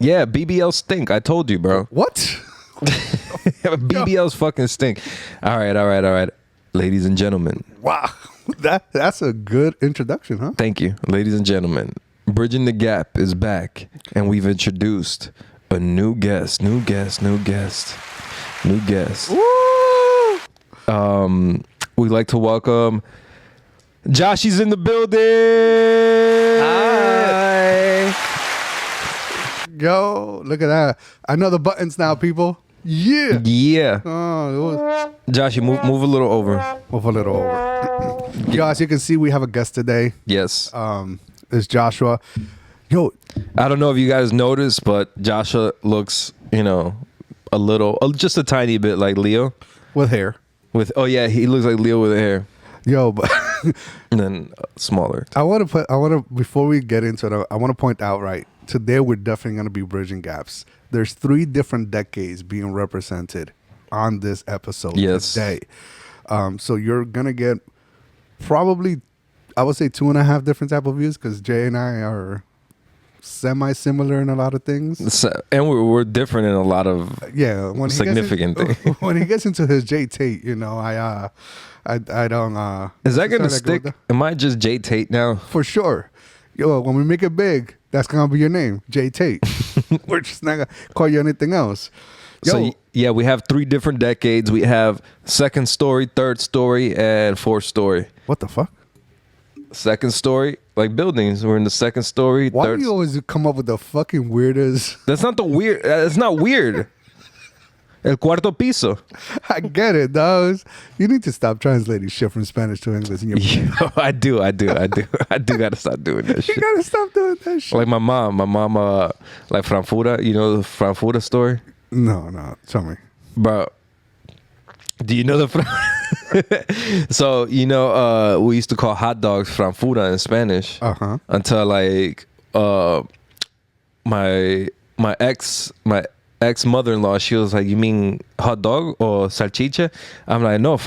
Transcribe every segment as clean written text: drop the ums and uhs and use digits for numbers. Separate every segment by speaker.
Speaker 1: Yeah, BBL stink. I told you, bro.
Speaker 2: What?
Speaker 1: BBLs fucking stink. All right. Ladies and gentlemen.
Speaker 2: Wow. That's a good introduction, huh?
Speaker 1: Thank you. Ladies and gentlemen. Bridgin the Gap is back, and we've introduced a new guest. Woo! We'd like to welcome Josh. He's in the building.
Speaker 2: Hi. Yo, look at that. I know the buttons now, people. Yeah. Oh,
Speaker 1: Josh, you move a little over.
Speaker 2: Move a little over. Yo, as you can see, we have a guest today.
Speaker 1: Yes.
Speaker 2: It's Joshua. Yo,
Speaker 1: I don't know if you guys noticed, but Joshua looks, a little, just a tiny bit like Leo.
Speaker 2: with hair.
Speaker 1: He looks like Leo with hair.
Speaker 2: Yo, but
Speaker 1: and then smaller.
Speaker 2: Before we get into it, I want to point out, right, today we're definitely going to be bridging gaps. There's 3 different decades being represented on this episode today. So you're going to get probably, I would say 2.5 different type of views, because Jay and I are semi-similar in a lot lot of things.
Speaker 1: And we're different in a lot of significant things.
Speaker 2: When he gets into his Jay Tate, I don't...
Speaker 1: Is that going to stick? Am I just Jay Tate now?
Speaker 2: For sure. Yo, when we make it big, that's going to be your name, Jay Tate. We're just not going to call you anything else. Yo.
Speaker 1: So, we have 3 different decades. We have second story, third story, and fourth story.
Speaker 2: What the fuck?
Speaker 1: Second story, like buildings. We're in the second story.
Speaker 2: Why do you always come up with the fucking weirdest?
Speaker 1: That's not that's not weird. El cuarto piso.
Speaker 2: I get it, dog. You need to stop translating shit from Spanish to English in your
Speaker 1: I do. I do gotta stop doing that shit.
Speaker 2: You gotta stop doing that shit.
Speaker 1: Like my mom, like Frankfurter, you know the Frankfurter story?
Speaker 2: No, tell me.
Speaker 1: Bro, do you know the So, we used to call hot dogs Frankfurter in Spanish. Until like my ex mother-in-law, she was like, "You mean hot dog or salchicha?" I'm like, "No,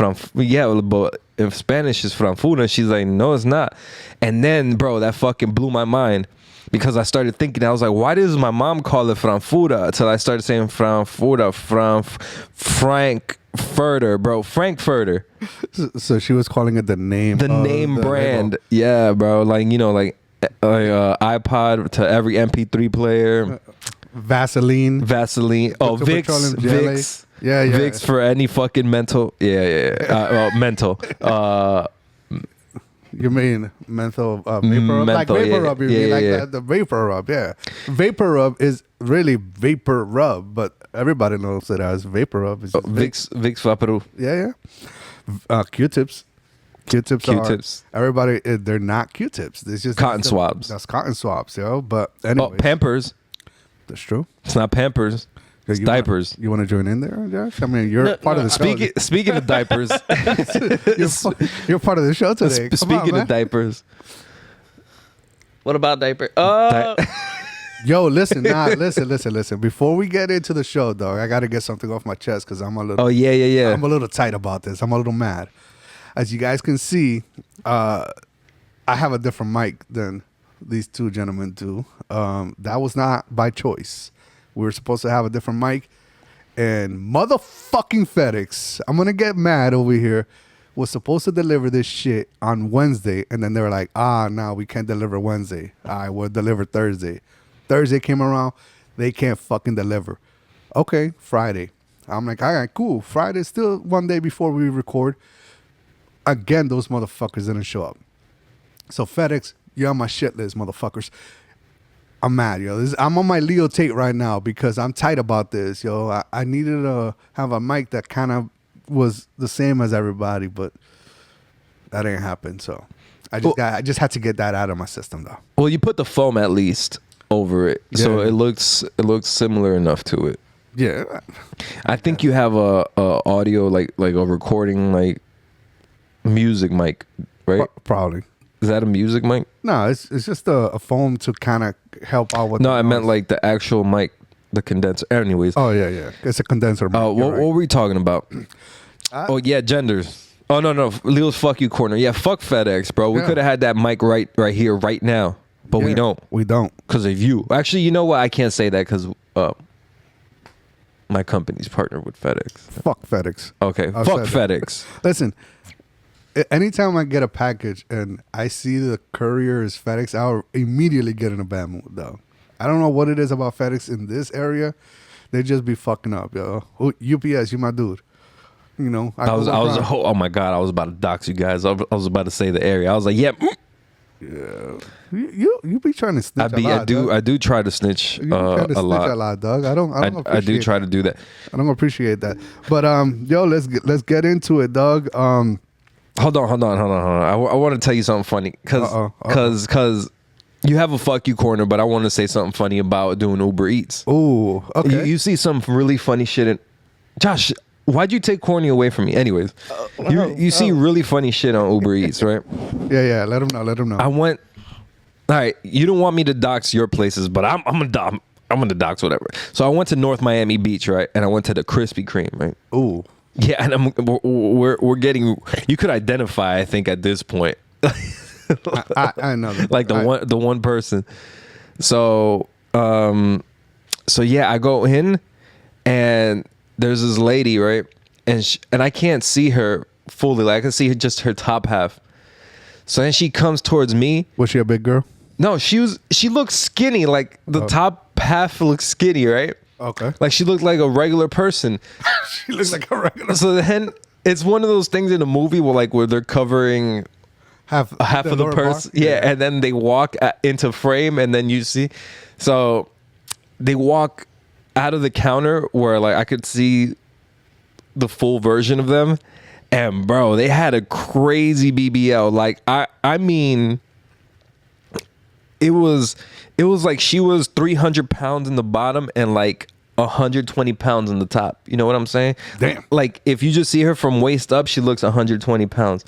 Speaker 1: but in Spanish is Frankfurter." She's like, "No, it's not." And then, bro, that fucking blew my mind, because I started thinking, I was like, why does my mom call it Frankfurter? Until I started saying Frankfurter, Frankfurter, bro, Frankfurter.
Speaker 2: So she was calling it the name
Speaker 1: brand. Label. Yeah, bro. Like, iPod to every MP3 player.
Speaker 2: Vaseline.
Speaker 1: Oh, Vicks.
Speaker 2: Yeah.
Speaker 1: Vicks for any fucking mental. Yeah. Mental.
Speaker 2: You mean menthol vapor rub? Like vapor rub, you mean like the vapor rub, yeah. Vapor rub is really vapor rub, but everybody knows it as vapor rub. It's just
Speaker 1: Vicks Vaporub.
Speaker 2: Yeah. Q-tips. Q-tips. Everybody, they're not Q-tips. It's just
Speaker 1: cotton swabs.
Speaker 2: That's cotton swabs, yo. But anyway.
Speaker 1: Pampers.
Speaker 2: That's true.
Speaker 1: It's not Pampers. It's diapers.
Speaker 2: You want to join in there, Josh? I mean, you're part of the show.
Speaker 1: Speaking of diapers.
Speaker 2: you're part of the show today.
Speaker 1: Speaking of diapers.
Speaker 3: What about diaper?
Speaker 2: Yo, listen. Before we get into the show, dog, I got to get something off my chest, because I'm a little...
Speaker 1: Oh, yeah.
Speaker 2: I'm a little tight about this. I'm a little mad. As you guys can see, I have a different mic than these 2 gentlemen do. That was not by choice. We were supposed to have a different mic, and motherfucking FedEx, I'm going to get mad over here, was supposed to deliver this shit on Wednesday, and then they were like, no, we can't deliver Wednesday. I will deliver Thursday. Thursday came around, they can't fucking deliver. Okay, Friday. I'm like, all right, cool. Friday's still one day before we record. Again, those motherfuckers didn't show up. So FedEx, you're on my shit list, motherfuckers. I'm mad, yo. I'm on my Leo Tate right now, because I'm tight about this, yo. I needed to have a mic that kind of was the same as everybody, but that didn't happen. So I just had to get that out of my system, though.
Speaker 1: Well, you put the foam at least over it, so it looks similar enough to it.
Speaker 2: Yeah.
Speaker 1: I think you have a audio like a recording like music mic, right?
Speaker 2: Probably. Is
Speaker 1: that a music mic?
Speaker 2: No, it's just a foam to kind of help out with.
Speaker 1: No, I meant like the actual mic, the condenser. Anyways.
Speaker 2: Oh yeah. It's a condenser mic.
Speaker 1: What were we talking about? Genders. Oh no, Leo's fuck you corner. Yeah, fuck FedEx, bro. We could have had that mic right here, right now. but we
Speaker 2: Yeah,
Speaker 1: don't
Speaker 2: We don't.
Speaker 1: because of you. Actually, you know what? I can't say that because my company's partnered with FedEx.
Speaker 2: Fuck FedEx.
Speaker 1: Okay,
Speaker 2: I've
Speaker 1: fuck
Speaker 2: said that.
Speaker 1: FedEx.
Speaker 2: Listen, anytime I get a package and I see the courier is FedEx, I'll immediately get in a bad mood, though. I don't know what it is about FedEx in this area. They just be fucking up, yo. UPS, you my dude. You know,
Speaker 1: Oh my god, I was about to dox you guys. I was about to say the area. I was like, yep.
Speaker 2: Yeah. You be trying to snitch a lot, dog.
Speaker 1: I do try to snitch
Speaker 2: You try to
Speaker 1: a
Speaker 2: snitch
Speaker 1: lot.
Speaker 2: a lot, dog. I don't
Speaker 1: I
Speaker 2: appreciate
Speaker 1: do try to do that.
Speaker 2: I don't appreciate that. But yo, let's get into it, dog.
Speaker 1: Hold on. I want to tell you something funny because you have a fuck you corner, but I want to say something funny about doing Uber Eats.
Speaker 2: Ooh, okay.
Speaker 1: You see some really funny shit in Josh. Why'd you take corny away from me? Anyways, you see really funny shit on Uber Eats, right?
Speaker 2: Yeah. Let them know.
Speaker 1: I went. All right, you don't want me to dox your places, but I'm gonna dox whatever. So I went to North Miami Beach, right, and I went to the Krispy Kreme, right.
Speaker 2: Ooh.
Speaker 1: Yeah, and we're getting. You could identify, I think, at this point.
Speaker 2: I know that.
Speaker 1: Like the one person. So yeah, I go in, and there's this lady, right, and I can't see her fully. Like I can see just her top half. So then she comes towards me.
Speaker 2: Was she a big girl?
Speaker 1: No, she looked skinny. Like the top half looked skinny, right?
Speaker 2: Okay.
Speaker 1: Like she looked like a regular person.
Speaker 2: She looks like a regular.
Speaker 1: So then it's one of those things in a movie where they're covering half of the person. Yeah, and then they walk into frame, and then you see. So they walk out of the counter where like I could see the full version of them, and bro, they had a crazy BBL. Like I mean, it was like she was 300 pounds in the bottom and like 120 pounds in the top. You know what I'm saying?
Speaker 2: Damn.
Speaker 1: Like if you just see her from waist up, she looks 120 pounds.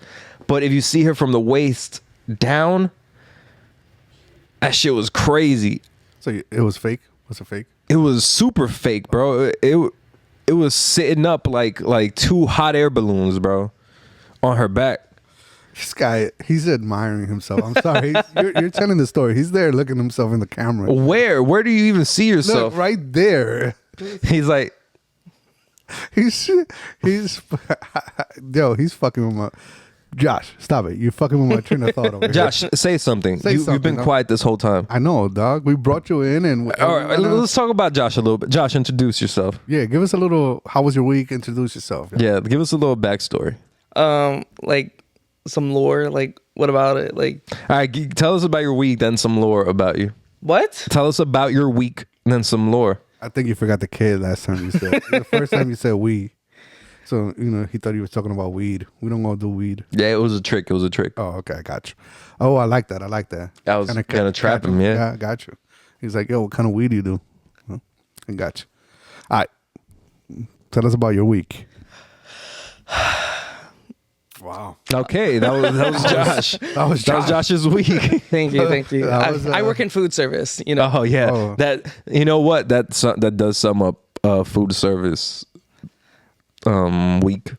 Speaker 1: But if you see her from the waist down, that shit was crazy.
Speaker 2: So it was fake? Was it fake?
Speaker 1: It was super fake, bro. It was sitting up like two hot air balloons, bro, on her back.
Speaker 2: This guy, he's admiring himself. I'm sorry. You're telling the story. He's there looking at himself in the camera.
Speaker 1: Where do you even see yourself?
Speaker 2: Look, right there.
Speaker 1: He's like,
Speaker 2: He's yo, he's fucking with my Josh, stop it. You're fucking with my train of thought over here.
Speaker 1: Josh, say something. You've been quiet this whole time.
Speaker 2: I know, dog. We brought you in and
Speaker 1: all right, let's talk about Josh a little bit. Josh, introduce yourself.
Speaker 2: Yeah, give us a little, how was your week? Introduce yourself.
Speaker 1: Yeah, give us a little backstory.
Speaker 3: Like some lore. Like what about it? Like,
Speaker 1: all right, tell us about your week, then some lore about you.
Speaker 3: what?
Speaker 1: Tell us about your week, then some lore.
Speaker 2: I think you forgot the kid last time you said. The first time you said we. So, you know, he thought he was talking about weed. We don't go do weed.
Speaker 1: Yeah, it was a trick. Oh,
Speaker 2: okay, I got you. Oh, I like that.
Speaker 1: I was gonna trap him, yeah.
Speaker 2: I got you. He's like, yo, what kind of weed do you do? Huh? I got you. All right. Tell us about your week. Wow.
Speaker 1: Okay, that was Josh.
Speaker 2: That was
Speaker 1: Josh's week.
Speaker 3: Thank you.
Speaker 2: That
Speaker 3: I work in food service. You know.
Speaker 1: Oh yeah,
Speaker 2: Oh.
Speaker 1: that you know what that does sum up food service week.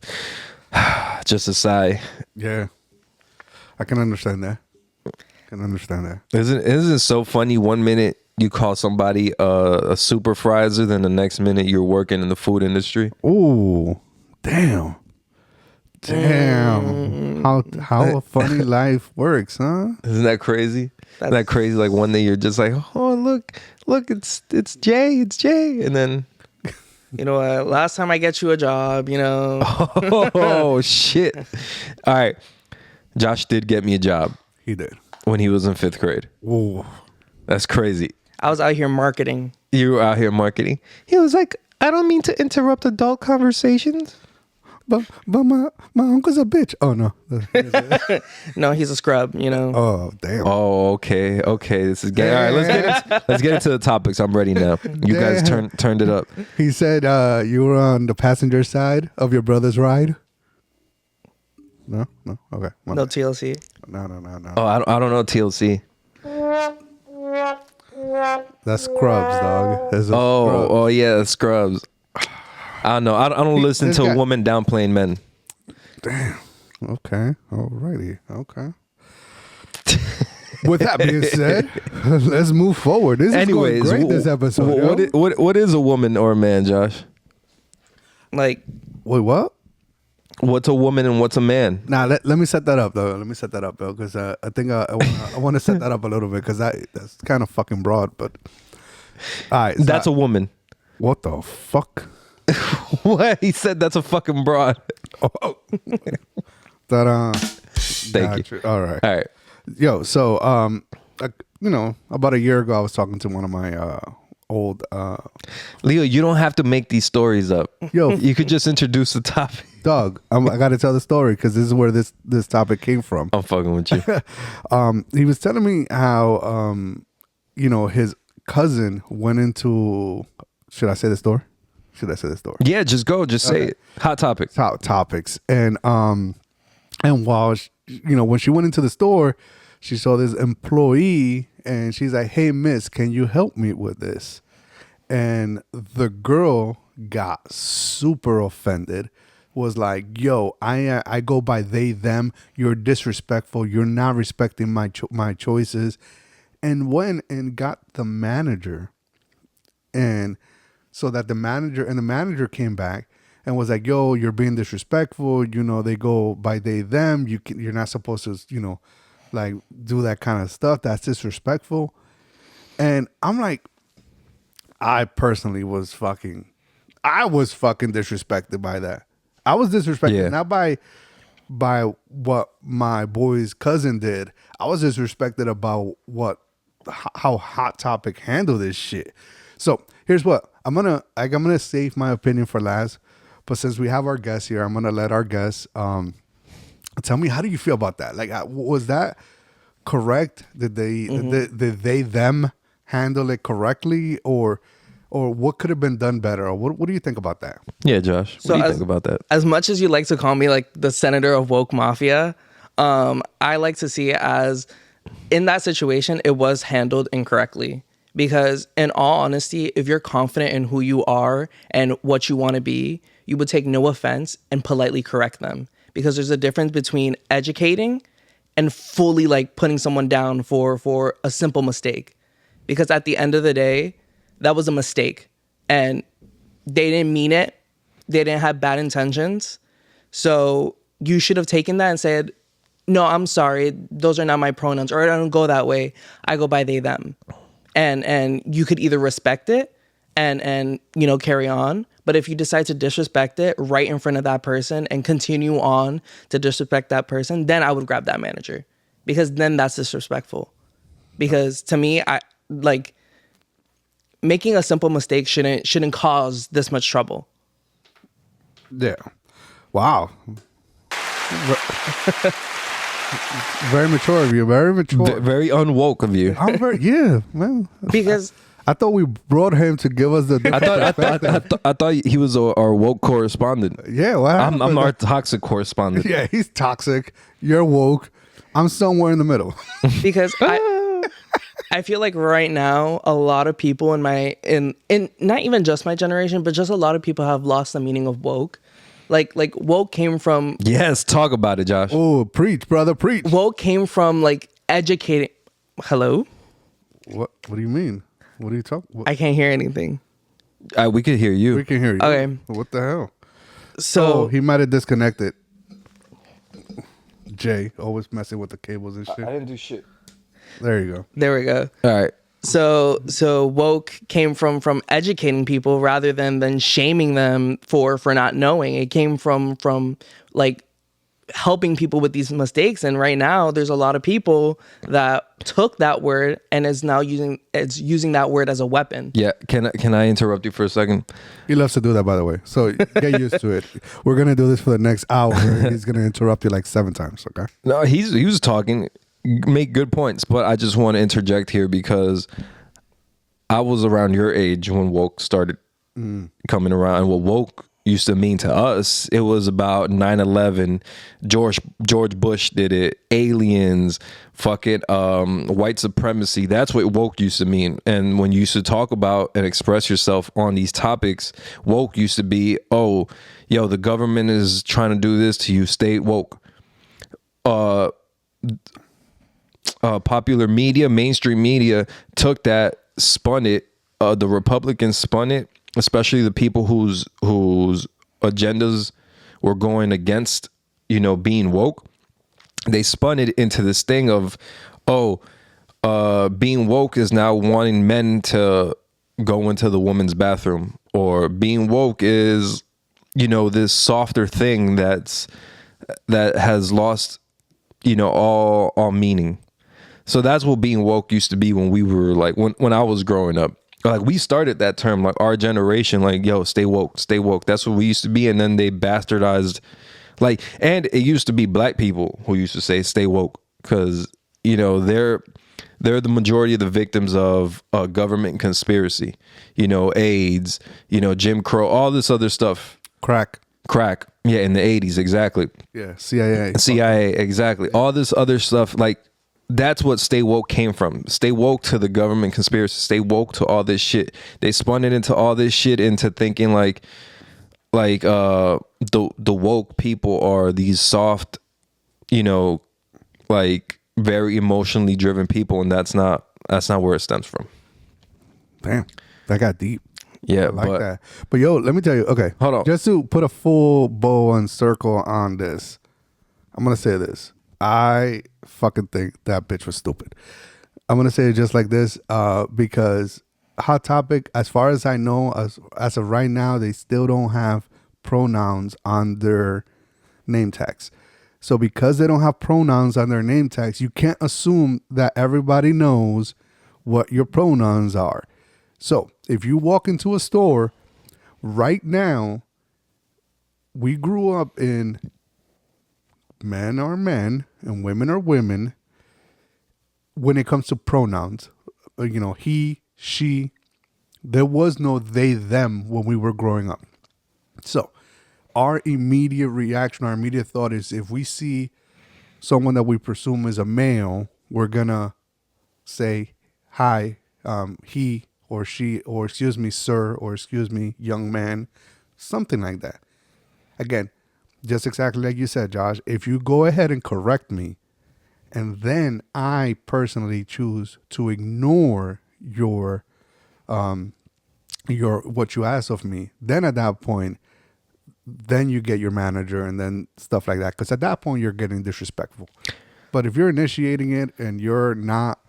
Speaker 1: Just a sigh.
Speaker 2: Yeah. I can understand that.
Speaker 1: Isn't it so funny? 1 minute you call somebody a supervisor, then the next minute you're working in the food industry.
Speaker 2: Ooh, damn. How a funny life works, huh?
Speaker 1: Isn't that crazy? Isn't that crazy? Like one day you're just like, oh look, it's Jay, and then
Speaker 3: You know, last time I get you a job, you know.
Speaker 1: oh shit! All right, Josh did get me a job.
Speaker 2: He did.
Speaker 1: When he was in 5th grade.
Speaker 2: Whoa.
Speaker 1: That's crazy.
Speaker 3: I was out here marketing.
Speaker 1: You were out here marketing. He was like, I don't mean to interrupt adult conversations.
Speaker 2: But my uncle's a bitch. Oh no.
Speaker 3: No, he's a scrub, you know.
Speaker 2: Oh damn.
Speaker 1: Oh, okay. This is gay. All right, let's get into the topics. I'm ready now. You guys turned it up.
Speaker 2: He said you were on the passenger side of your brother's ride. No. Okay.
Speaker 3: No TLC.
Speaker 2: No.
Speaker 1: Oh, I don't know TLC.
Speaker 2: That's Scrubs, dog. That's Scrubs.
Speaker 1: Oh yeah, Scrubs. I don't know. I don't listen to women downplaying men.
Speaker 2: Damn. Okay. Alrighty. Okay. With that being said, let's move forward. This
Speaker 1: Anyways,
Speaker 2: is going great, this episode.
Speaker 1: what is a woman or a man, Josh?
Speaker 3: Like,
Speaker 2: Wait, what?
Speaker 1: What's a woman and what's a man?
Speaker 2: Nah, let me set that up, though. Let me set that up, though, because I think I want to set that up a little bit, because that's kind of fucking broad, but... All right. So
Speaker 1: That's a woman.
Speaker 2: What the fuck?
Speaker 1: What? He said that's a fucking broad.
Speaker 2: Ta-da.
Speaker 1: Thank you.
Speaker 2: All right.
Speaker 1: All right.
Speaker 2: Yo, so, about a year ago, I was talking to one of my old...
Speaker 1: Leo, you don't have to make these stories up.
Speaker 2: Yo.
Speaker 1: You could just introduce the topic.
Speaker 2: Doug, I got to tell the story, because this is where this topic came from.
Speaker 1: I'm fucking with you.
Speaker 2: He was telling me how, his cousin went into... Should I say the story?
Speaker 1: Yeah, just go. Just say it. Hot topic.
Speaker 2: Top topics. And while when she went into the store, she saw this employee, and she's like, "Hey, miss, can you help me with this?" And the girl got super offended. Was like, "Yo, I go by they them. You're disrespectful. You're not respecting my choices." And went and got the manager, and so that the manager came back and was like, "Yo, you're being disrespectful. They go by they them. You're not supposed to, like do that kind of stuff. That's disrespectful." And I'm like, I personally was fucking disrespected by that. I was disrespected not by what my boy's cousin did. I was disrespected about how Hot Topic handled this shit. So here's what I'm gonna save my opinion for last. But since we have our guests here, I'm gonna let our guests tell me, how do you feel about that? Like, was that correct? Did they them handle it correctly, or what could have been done better? Or what do you think about that?
Speaker 1: Yeah, Josh. What do you think about that?
Speaker 3: As much as you like to call me like the senator of woke mafia, I like to see it as, in that situation, it was handled incorrectly. Because in all honesty, if you're confident in who you are and what you want to be, you would take no offense and politely correct them. Because there's a difference between educating and fully like putting someone down for a simple mistake. Because at the end of the day, that was a mistake. And they didn't mean it. They didn't have bad intentions. So you should have taken that and said, "No, I'm sorry. Those are not my pronouns." Or, "I don't go that way. I go by they, them." And you could either respect it and carry on. But if you decide to disrespect it right in front of that person and continue on to disrespect that person, then I would grab that manager, because then that's disrespectful. Because to me, I like making a simple mistake shouldn't cause this much trouble.
Speaker 2: Yeah. Wow. Very mature of you. Very mature.
Speaker 1: Very unwoke of you.
Speaker 2: I'm man.
Speaker 3: Because
Speaker 2: I thought we brought him to give us the.
Speaker 1: I thought he was our woke correspondent.
Speaker 2: Yeah, well,
Speaker 1: I'm our toxic correspondent.
Speaker 2: Yeah, he's toxic. You're woke. I'm somewhere in the middle.
Speaker 3: Because I feel like right now a lot of people in not even just my generation, but just a lot of people have lost the meaning of woke. Like woke came from...
Speaker 1: Yes, talk about it, Josh.
Speaker 2: Oh, preach, brother, preach.
Speaker 3: Woke came from like educating... Hello?
Speaker 2: What do you mean? What are you talking?
Speaker 3: I can't hear anything.
Speaker 1: We could hear you.
Speaker 2: We can hear you.
Speaker 3: Okay.
Speaker 2: What the hell?
Speaker 3: So
Speaker 2: he might have disconnected. Jay, always messing with the cables and shit.
Speaker 1: I didn't do shit.
Speaker 2: There you go.
Speaker 3: there we go.
Speaker 1: All right.
Speaker 3: So woke came from educating people rather than shaming them for not knowing. It came from like helping people with these mistakes. And right now there's a lot of people that took that word and is now using that word as a weapon.
Speaker 1: Yeah. Can I interrupt you for a second?
Speaker 2: He loves to do that, by the way. So get used to it. We're gonna do this for the next hour. He's gonna interrupt you like 7 times. Okay.
Speaker 1: No, he was talking. Make good points, but I just want to interject here because I was around your age when woke started coming around. And what woke used to mean to us, it was about 9/11. George Bush did it. Aliens, fucking white supremacy. That's what woke used to mean. And when you used to talk about and express yourself on these topics, woke used to be, oh, yo, the government is trying to do this to you. Stay woke. popular media, mainstream media took that, spun it. The Republicans spun it, especially the people whose agendas were going against, being woke. They spun it into this thing of, being woke is now wanting men to go into the woman's bathroom, or being woke is, this softer thing that has lost, all meaning. So that's what being woke used to be when we were like, when I was growing up. Like, we started that term, like our generation, like, yo, stay woke, stay woke. That's what we used to be. And then they bastardized, like, and it used to be black people who used to say stay woke, because, they're the majority of the victims of government conspiracy, AIDS, Jim Crow, all this other stuff.
Speaker 2: Crack.
Speaker 1: Yeah, in the 80s, exactly.
Speaker 2: Yeah, CIA,
Speaker 1: exactly. All this other stuff, like, that's what stay woke came from. Stay woke to the government conspiracy. Stay woke to all this shit. They spun it into all this shit into thinking like the woke people are these soft, like very emotionally driven people, and that's not where it stems from.
Speaker 2: Damn, that got deep.
Speaker 1: Yeah,
Speaker 2: I like that. But yo, let me tell you. Okay,
Speaker 1: hold on.
Speaker 2: Just to put a full bow and circle on this, I'm gonna say this. I fucking think that bitch was stupid. I'm gonna say it just like this, because Hot Topic, as far as I know, as of right now, they still don't have pronouns on their name tags. So because they don't have pronouns on their name tags, you can't assume that everybody knows what your pronouns are. So if you walk into a store right now, we grew up in men are men and women are women when it comes to pronouns. He, she. There was no they, them when we were growing up. So our immediate reaction, our immediate thought is, if we see someone that we presume is a male, we're going to say, hi, he or she, or excuse me, sir, or excuse me, young man, something like that. Again, just exactly like you said, Josh, if you go ahead and correct me, and then I personally choose to ignore your what you asked of me, then at that point, then you get your manager and then stuff like that. Because at that point, you're getting disrespectful. But if you're initiating it and you're not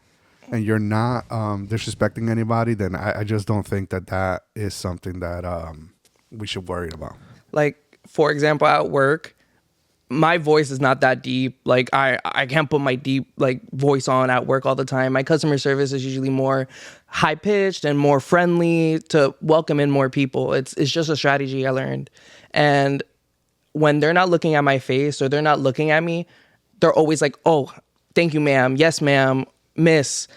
Speaker 2: disrespecting anybody, then I just don't think that is something that we should worry about.
Speaker 3: Like, for example, at work, my voice is not that deep. Like, I can't put my deep voice on at work all the time. My customer service is usually more high pitched and more friendly to welcome in more people. It's just a strategy I learned. And when they're not looking at my face or they're not looking at me, they're always like, "Oh, thank you, ma'am. Yes, ma'am, miss."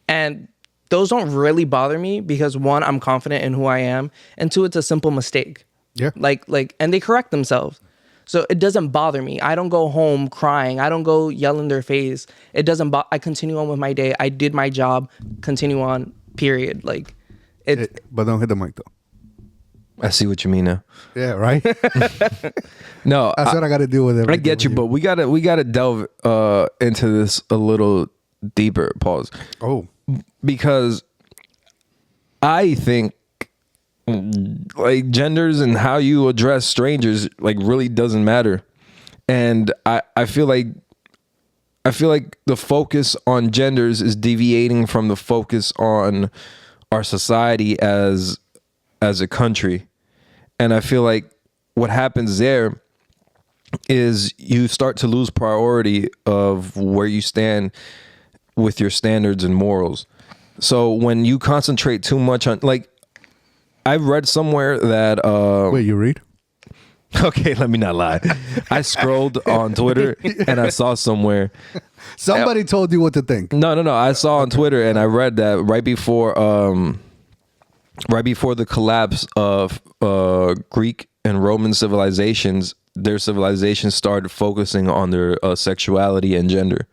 Speaker 3: And those don't really bother me because, one, I'm confident in who I am, and two, it's a simple mistake.
Speaker 2: Yeah.
Speaker 3: And they correct themselves. So it doesn't bother me. I don't go home crying. I don't go yell in their face. It doesn't I continue on with my day. I did my job. Continue on, period.
Speaker 2: But don't hit the mic, though.
Speaker 1: I see what you mean now.
Speaker 2: Yeah, right?
Speaker 1: No.
Speaker 2: That's what I got to deal with.
Speaker 1: I get you, but we gotta delve into this a little deeper. Pause.
Speaker 2: Oh.
Speaker 1: Because I think genders and how you address strangers really doesn't matter. And I feel like the focus on genders is deviating from the focus on our society as a country. And I feel like what happens there is you start to lose priority of where you stand with your standards and morals. So when you concentrate too much on, I've read somewhere that
Speaker 2: wait, you read?
Speaker 1: Okay, let me not lie. I scrolled on Twitter and I saw somewhere.
Speaker 2: Somebody told you what to think.
Speaker 1: No. I saw on Twitter and I read that right before the collapse of Greek and Roman civilizations, their civilizations started focusing on their sexuality and gender.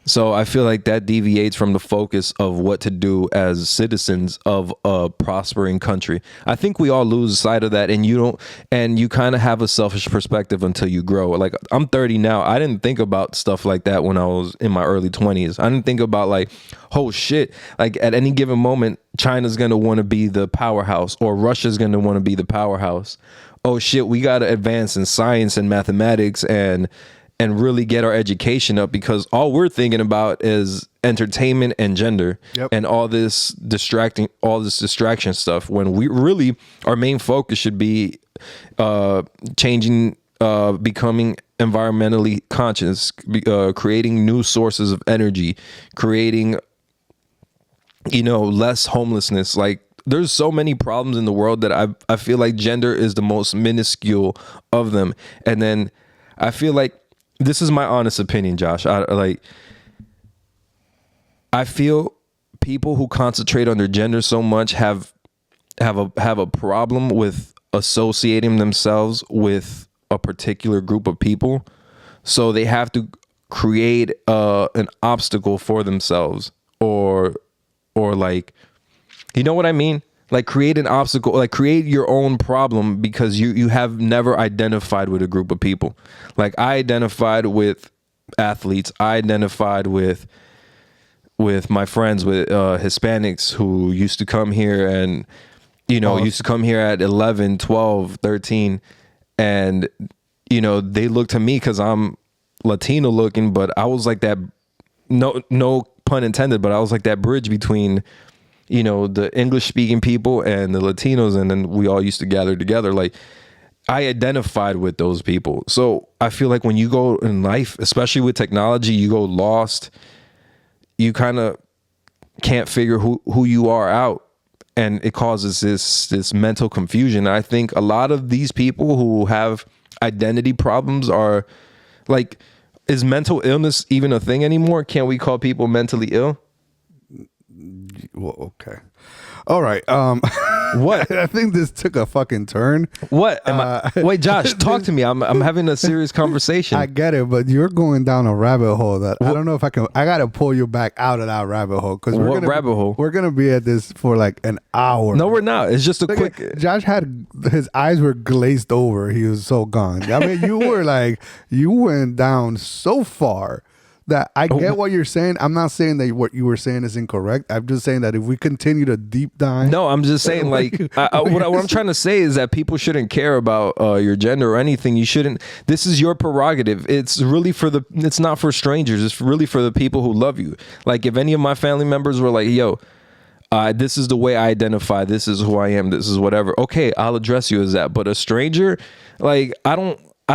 Speaker 1: So I feel like that deviates from the focus of what to do as citizens of a prospering country. I think we all lose sight of that, and you kind of have a selfish perspective until you grow. Like, I'm 30 now. I didn't think about stuff like that when I was in my early 20s. I didn't think about like, oh shit, like at any given moment, China's going to want to be the powerhouse, or Russia's going to want to be the powerhouse. Oh shit, we got to advance in science and mathematics and really get our education up, because all we're thinking about is entertainment and gender.
Speaker 2: Yep.
Speaker 1: And all this distraction stuff, when we really, our main focus should be changing, becoming environmentally conscious, creating new sources of energy, creating, less homelessness. Like, there's so many problems in the world that I feel like gender is the most minuscule of them. And then I feel like, this is my honest opinion, Josh. I feel people who concentrate on their gender so much have a problem with associating themselves with a particular group of people. So they have to create an obstacle for themselves, or like, you know what I mean? Like, create an obstacle, like create your own problem, because you have never identified with a group of people. Like, I identified with athletes. I identified with my friends, with Hispanics who used to come here and, used to come here at 11, 12, 13. And, they look to me because I'm Latino looking, but I was like that, no pun intended, but I was like that bridge between, the English speaking people and the Latinos. And then we all used to gather together. Like, I identified with those people. So I feel like when you go in life, especially with technology, you go lost. You kind of can't figure who you are out. And it causes this mental confusion. I think a lot of these people who have identity problems are like, is mental illness even a thing anymore? Can't we call people mentally ill?
Speaker 2: Well, okay. All right.
Speaker 1: What?
Speaker 2: I think this took a fucking turn.
Speaker 1: What? Wait, Josh, talk to me. I'm having a serious conversation.
Speaker 2: I get it, but you're going down a rabbit hole that I don't know if I can. I got to pull you back out of that rabbit hole, because
Speaker 1: rabbit hole?
Speaker 2: We're gonna be at this for like an hour.
Speaker 1: No, we're not. It's just a
Speaker 2: Look
Speaker 1: quick.
Speaker 2: at- Josh had his eyes were glazed over. He was so gone. I mean, you were like, you went down so far that I get what you're saying. I'm not saying that what you were saying is incorrect. I'm just saying that if we continue to deep dive.
Speaker 1: No, I'm just saying, like, what I'm trying to say is that people shouldn't care about your gender or anything. You shouldn't. This is your prerogative. It's really it's not for strangers. It's really for the people who love you. Like, if any of my family members were like, yo, this is the way I identify, this is who I am, this is whatever, okay, I'll address you as that. But a stranger, like, I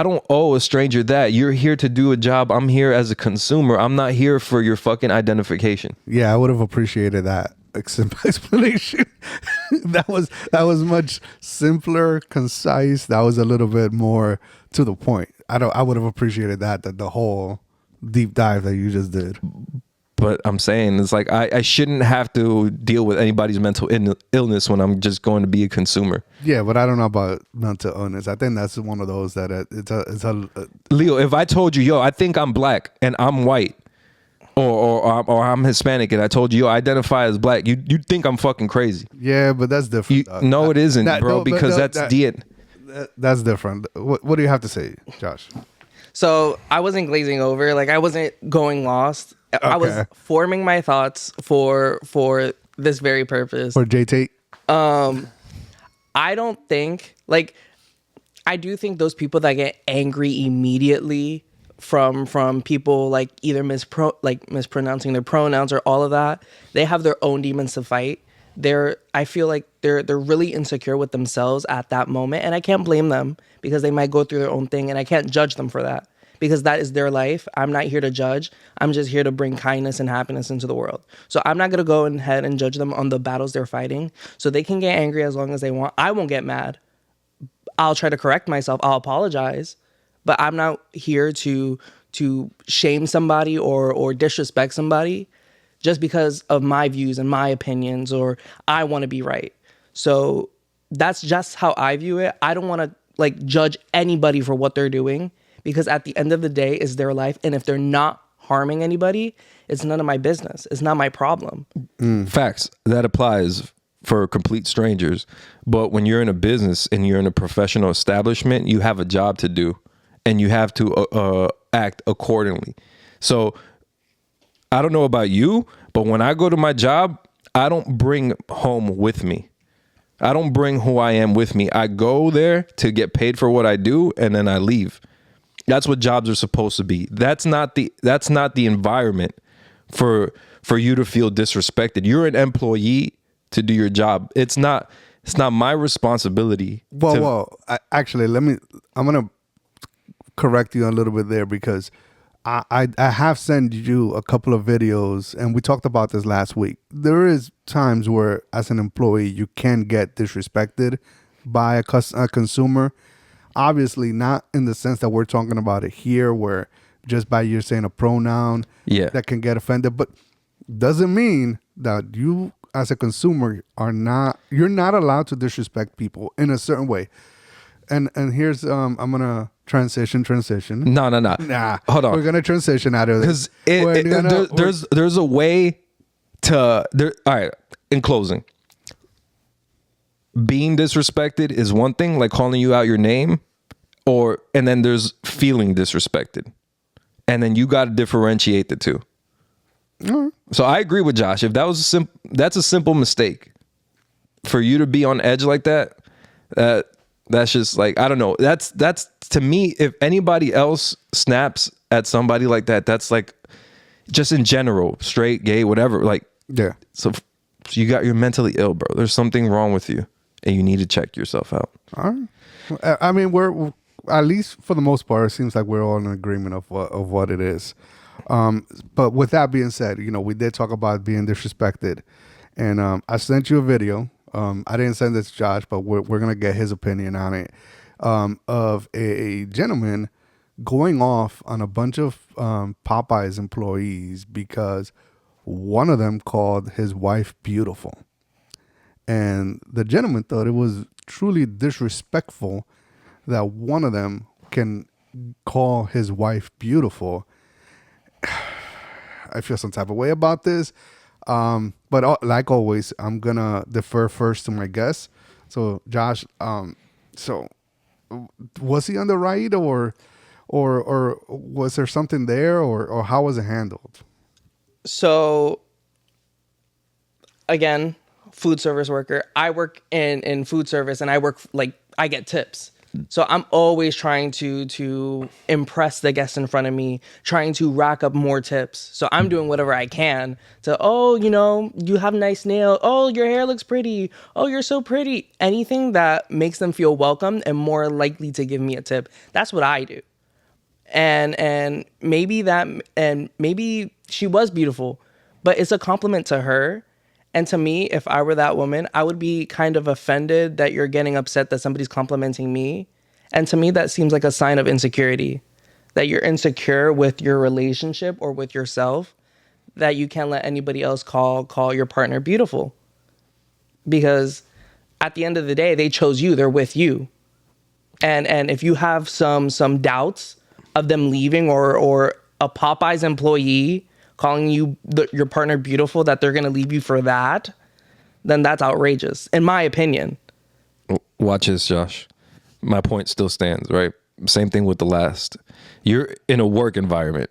Speaker 1: don't owe a stranger that. You're here to do a job. I'm here as a consumer. I'm not here for your fucking identification.
Speaker 2: Yeah, I would have appreciated that explanation. that was much simpler, concise. That was a little bit more to the point. I would have appreciated that the whole deep dive that you just did.
Speaker 1: But I'm saying, it's like, I shouldn't have to deal with anybody's mental illness when I'm just going to be a consumer.
Speaker 2: Yeah, but I don't know about mental illness. I think that's one of those that it's a
Speaker 1: Leo, if I told you, yo, I think I'm black and I'm white, or I'm Hispanic, and I told you, yo, I identify as black, you'd think I'm fucking crazy.
Speaker 2: yeah, but that's different.
Speaker 1: No, it isn't, bro, because that's
Speaker 2: that's different. What do you have to say, Josh?
Speaker 3: So I wasn't glazing over. Like, I wasn't going lost. I was
Speaker 2: Okay.
Speaker 3: forming my thoughts for this very purpose.
Speaker 2: For J Tate?
Speaker 3: I don't think, like, I do think those people that get angry immediately from people like either mispronouncing their pronouns or all of that, they have their own demons to fight. I feel like they're really insecure with themselves at that moment, and I can't blame them, because they might go through their own thing, and I can't judge them for that, because that is their life. I'm not here to judge. I'm just here to bring kindness and happiness into the world. So I'm not going to go ahead and judge them on the battles they're fighting. So they can get angry as long as they want. I won't get mad. I'll try to correct myself. I'll apologize. But I'm not here to shame somebody or disrespect somebody just because of my views and my opinions, or I want to be right. So that's just how I view it. I don't want to like judge anybody for what they're doing, because at the end of the day, it's their life. And if they're not harming anybody, it's none of my business. It's not my problem.
Speaker 1: Facts. That applies for complete strangers. But when you're in a business and you're in a professional establishment, you have a job to do and you have to act accordingly. So I don't know about you, but when I go to my job, I don't bring home with me. I don't bring who I am with me. I go there to get paid for what I do, and then I leave. That's what jobs are supposed to be. That's not the environment for you to feel disrespected. You're an employee to do your job. It's not my responsibility.
Speaker 2: Actually, I'm gonna correct you a little bit there, because I have sent you a couple of videos, and we talked about this last week. There is times where, as an employee, you can get disrespected by a consumer. Obviously, not in the sense that we're talking about it here, where just by you saying a pronoun, that can get offended. But doesn't mean that you, as a consumer, you're not allowed to disrespect people in a certain way. And here's I'm gonna transition.
Speaker 1: No.
Speaker 2: Nah,
Speaker 1: hold on.
Speaker 2: We're gonna transition out of this
Speaker 1: because there's a way to there. All right. In closing, being disrespected is one thing, like calling you out your name, and then there's feeling disrespected, and then you got to differentiate the two. Mm-hmm. So I agree with Josh. If that was that's a simple mistake for you to be on edge like that. That's just like, I don't know. That's to me, if anybody else snaps at somebody like that, that's like, just in general, straight, gay, whatever. Like,
Speaker 2: yeah.
Speaker 1: So you're mentally ill, bro. There's something wrong with you, and you need to check yourself out.
Speaker 2: All right. I mean, we're at least for the most part, it seems like we're all in agreement of what it is. But with that being said, we did talk about being disrespected, and I sent you a video. I didn't send this to Josh, but we're gonna get his opinion on it. Of a gentleman going off on a bunch of Popeyes employees because one of them called his wife beautiful, and the gentleman thought it was truly disrespectful that one of them can call his wife beautiful. I feel some type of way about this. But like always, I'm gonna defer first to my guests. So Josh, so was he on the right, or was there something there, or how was it handled?
Speaker 3: So again, food service worker. I work in food service, and I get tips. So I'm always trying to impress the guests in front of me, trying to rack up more tips. So I'm doing whatever I can to, you have nice nails. Oh, your hair looks pretty. Oh, you're so pretty. Anything that makes them feel welcome and more likely to give me a tip. That's what I do. And maybe she was beautiful, but it's a compliment to her. And to me, if I were that woman, I would be kind of offended that you're getting upset that somebody's complimenting me. And to me, that seems like a sign of insecurity, that you're insecure with your relationship or with yourself, that you can't let anybody else call your partner beautiful. Because at the end of the day, they chose you, they're with you. And if you have some doubts of them leaving, or a Popeyes employee calling your partner beautiful, that they're going to leave you for that, then that's outrageous, in my opinion.
Speaker 1: Watch this, Josh. My point still stands, right? Same thing with the last. You're in a work environment.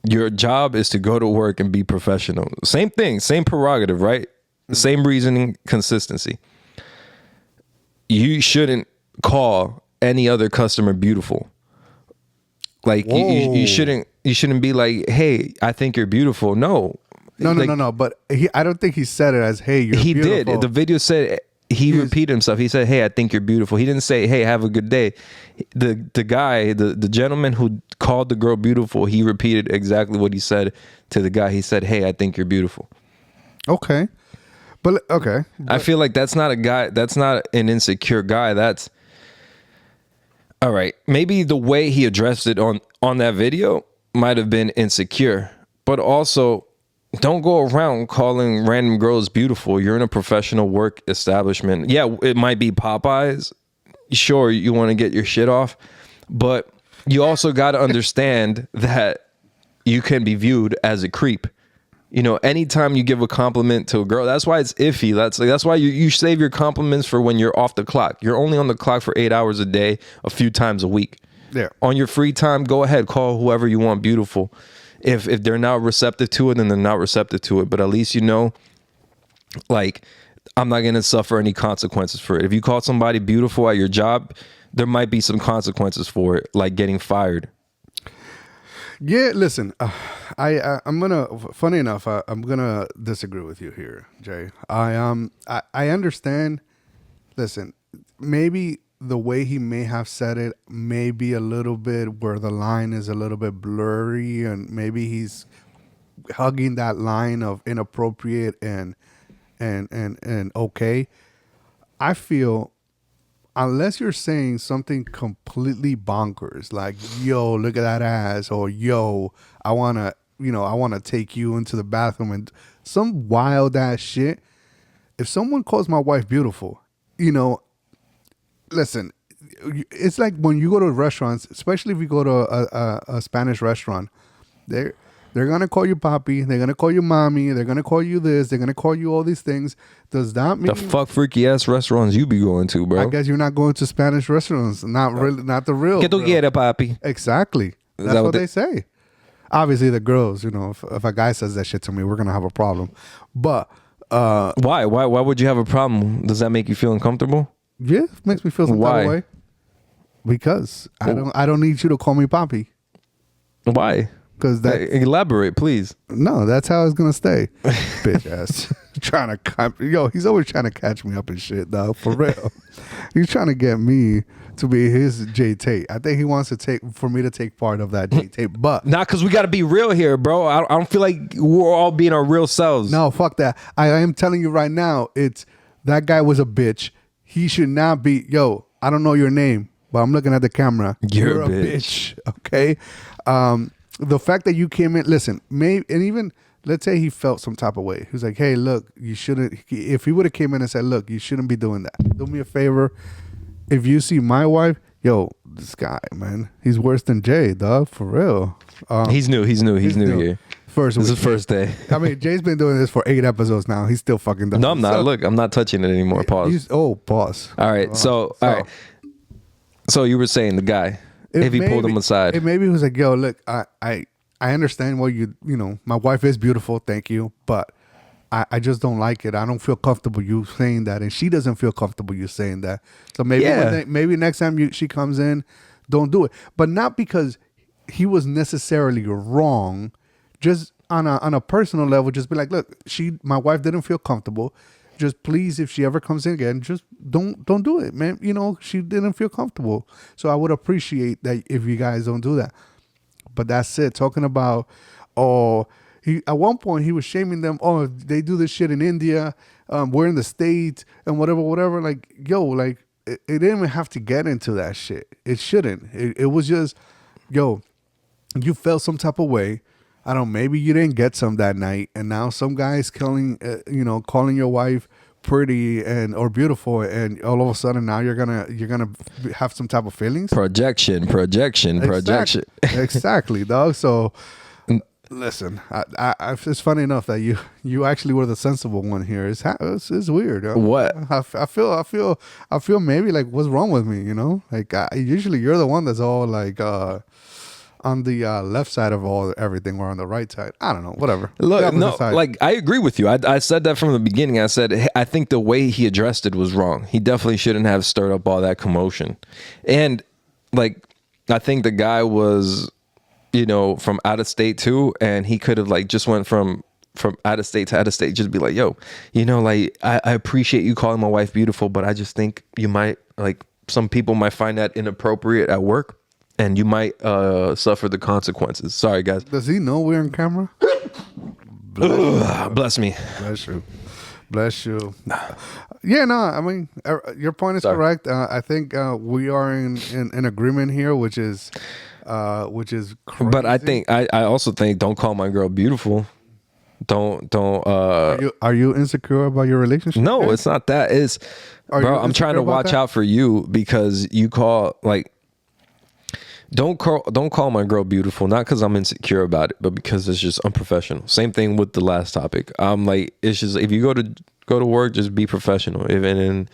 Speaker 1: Your job is to go to work and be professional. Same thing, same prerogative, right? Same reasoning, consistency. You shouldn't call any other customer beautiful. Like you shouldn't be like, hey, I think you're beautiful. No.
Speaker 2: But I don't think he said it as, hey, you're
Speaker 1: beautiful. He
Speaker 2: beautiful.
Speaker 1: did. The video said he repeated himself. He said, hey, I think you're beautiful. He didn't say, hey, have a good day. The guy, the gentleman who called the girl beautiful, he repeated exactly what he said to the guy. He said, hey, I think you're beautiful.
Speaker 2: Okay. But
Speaker 1: I feel like that's not a guy. That's not an insecure guy. That's all right. Maybe the way he addressed it on that video might have been insecure, but also don't go around calling random girls beautiful. You're in a professional work establishment. Yeah, it might be Popeyes. Sure, you want to get your shit off, but you also got to understand that you can be viewed as a creep. You know, anytime you give a compliment to a girl, that's why it's iffy. That's why you save your compliments for when you're off the clock. You're only on the clock for 8 hours a day, a few times a week.
Speaker 2: Yeah.
Speaker 1: On your free time, go ahead, call whoever you want beautiful. If they're not receptive to it, then they're not receptive to it. But at least you know, like, I'm not going to suffer any consequences for it. If you call somebody beautiful at your job, there might be some consequences for it, like getting fired.
Speaker 2: Yeah, listen, I'm gonna. Funny enough, I'm gonna disagree with you here, Jay. I understand. Listen, maybe the way he may have said it may be a little bit where the line is a little bit blurry, and maybe he's hugging that line of inappropriate and okay. I feel, unless you're saying something completely bonkers, like, yo, look at that ass, or yo, I wanna take you into the bathroom, and some wild ass shit. If someone calls my wife beautiful, listen, it's like when you go to restaurants, especially if you go to a Spanish restaurant, they're gonna call you papi, they're gonna call you mommy, they're gonna call you this, they're gonna call you all these things. Does that mean
Speaker 1: The fuck freaky ass restaurants you be going to, bro?
Speaker 2: I guess you're not going to Spanish restaurants, not the real.
Speaker 1: ¿Qué tú quieres, papi?
Speaker 2: Exactly. That's what they say. Obviously, the girls, if a guy says that shit to me, we're gonna have a problem. But
Speaker 1: Why? Why would you have a problem? Does that make you feel uncomfortable?
Speaker 2: yeah, it makes me feel some type of way. Because I don't need you to call me papi.
Speaker 1: Why?
Speaker 2: Because
Speaker 1: Elaborate, please.
Speaker 2: No, that's how it's gonna stay. Bitch ass. He's always trying to catch me up and shit, dog. For real. He's trying to get me to be his J Tate. I think he wants for me to take part of that J Tate. But
Speaker 1: Not because we got to be real here, bro. I don't feel like we're all being our real selves.
Speaker 2: no, fuck that. I am telling you right now, it's that guy was a bitch. He should not be. Yo, I don't know your name, but I'm looking at the camera.
Speaker 1: You're a bitch.
Speaker 2: Okay. The fact that you came in, listen, and even let's say he felt some type of way. He was like, hey, look, you shouldn't. If he would have came in and said, look, you shouldn't be doing that. Do me a favor. If you see my wife, yo, this guy, man, he's worse than Jay, dog, for real.
Speaker 1: He's new here.
Speaker 2: This
Speaker 1: is first day.
Speaker 2: I mean, Jay's been doing this for 8 episodes now. He's still fucking done.
Speaker 1: No, I'm not. Look, I'm not touching it anymore. Pause.
Speaker 2: Pause.
Speaker 1: All right. All right. So you were saying the guy, if he pulled him aside.
Speaker 2: Maybe he was like, yo, look, I understand what my wife is beautiful, thank you, but I just don't like it. I don't feel comfortable you saying that, and she doesn't feel comfortable you saying that. So maybe maybe next time she comes in, don't do it. But not because he was necessarily wrong. Just on a personal level, just be like, look, my wife didn't feel comfortable. Just please, if she ever comes in again, just don't do it, man. She didn't feel comfortable. So I would appreciate that if you guys don't do that. But that's it. Talking about, at one point he was shaming them. Oh, they do this shit in India. We're in the States and whatever. Like, yo, like it didn't even have to get into that shit. It shouldn't. It was just, yo, you felt some type of way. I don't know, maybe you didn't get some that night, and now some guy's calling your wife pretty or beautiful, and all of a sudden now you're gonna have some type of feelings.
Speaker 1: Projection.
Speaker 2: Exactly, dog. So listen, it's funny enough that you actually were the sensible one here. It's weird.
Speaker 1: What?
Speaker 2: I feel maybe like, what's wrong with me? Like usually you're the one that's all like on the left side of everything, or on the right side. I don't know, whatever.
Speaker 1: Look, no, like I agree with you. I said that from the beginning. I said, hey, I think the way he addressed it was wrong. He definitely shouldn't have stirred up all that commotion. And like, I think the guy was, from out of state too, and he could have like just went from out of state to out of state, just be like, yo, like I appreciate you calling my wife beautiful, but I just think you might, like, some people might find that inappropriate at work, and you might suffer the consequences. Sorry, guys.
Speaker 2: Does he know we're on camera?
Speaker 1: Bless me.
Speaker 2: Bless you. Yeah, no, I mean, your point is correct. I think we are in agreement here, which is crazy.
Speaker 1: But I think I also think, don't call my girl beautiful. Don't.
Speaker 2: Are you insecure about your relationship?
Speaker 1: No, it's not that. It's, bro, I'm trying to watch out for you, because you call, like, Don't call my girl beautiful, not because I'm insecure about it, but because it's just unprofessional. Same thing with the last topic. I'm like, it's just, if you go to work, just be professional. And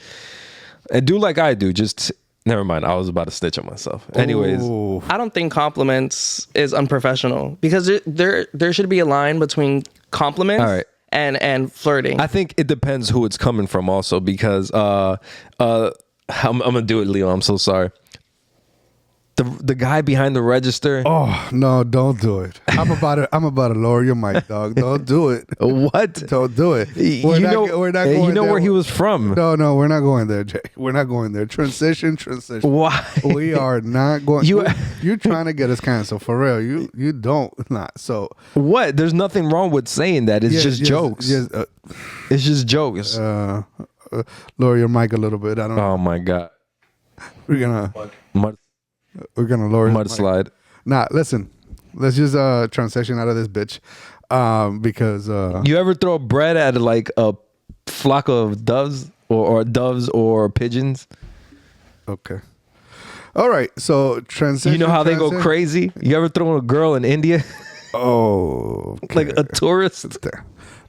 Speaker 1: do like I do. Just never mind. I was about to snitch on myself. Anyways,
Speaker 2: Ooh.
Speaker 3: I don't think compliments is unprofessional because there should be a line between compliments
Speaker 1: all right,
Speaker 3: and flirting.
Speaker 1: I think it depends who it's coming from also, because I'm gonna do it, Leo. I'm so sorry. The guy behind the register.
Speaker 2: Oh no! Don't do it. I'm about to lower your mic, dog. Don't do it.
Speaker 1: What?
Speaker 2: Don't do it.
Speaker 1: We're not going
Speaker 2: You know
Speaker 1: where he was from.
Speaker 2: No, we're not going there, Jay. We're not going there. Transition.
Speaker 1: Why?
Speaker 2: We are not going.
Speaker 1: You-
Speaker 2: You're trying to get us canceled for real. You don't not. So
Speaker 1: What? There's nothing wrong with saying that. It's just jokes.
Speaker 2: Yes,
Speaker 1: It's just jokes.
Speaker 2: lower your mic a little bit. I don't know.
Speaker 1: Oh my god.
Speaker 2: We're gonna
Speaker 1: Mud
Speaker 2: lower his mic.
Speaker 1: slide.
Speaker 2: Nah, listen. Let's just transition out of this bitch. Because
Speaker 1: You ever throw bread at like a flock of doves or doves or pigeons?
Speaker 2: okay. All right. So transition.
Speaker 1: You know how they go crazy? You ever throw a girl in India?
Speaker 2: Oh, okay.
Speaker 1: Like a tourist?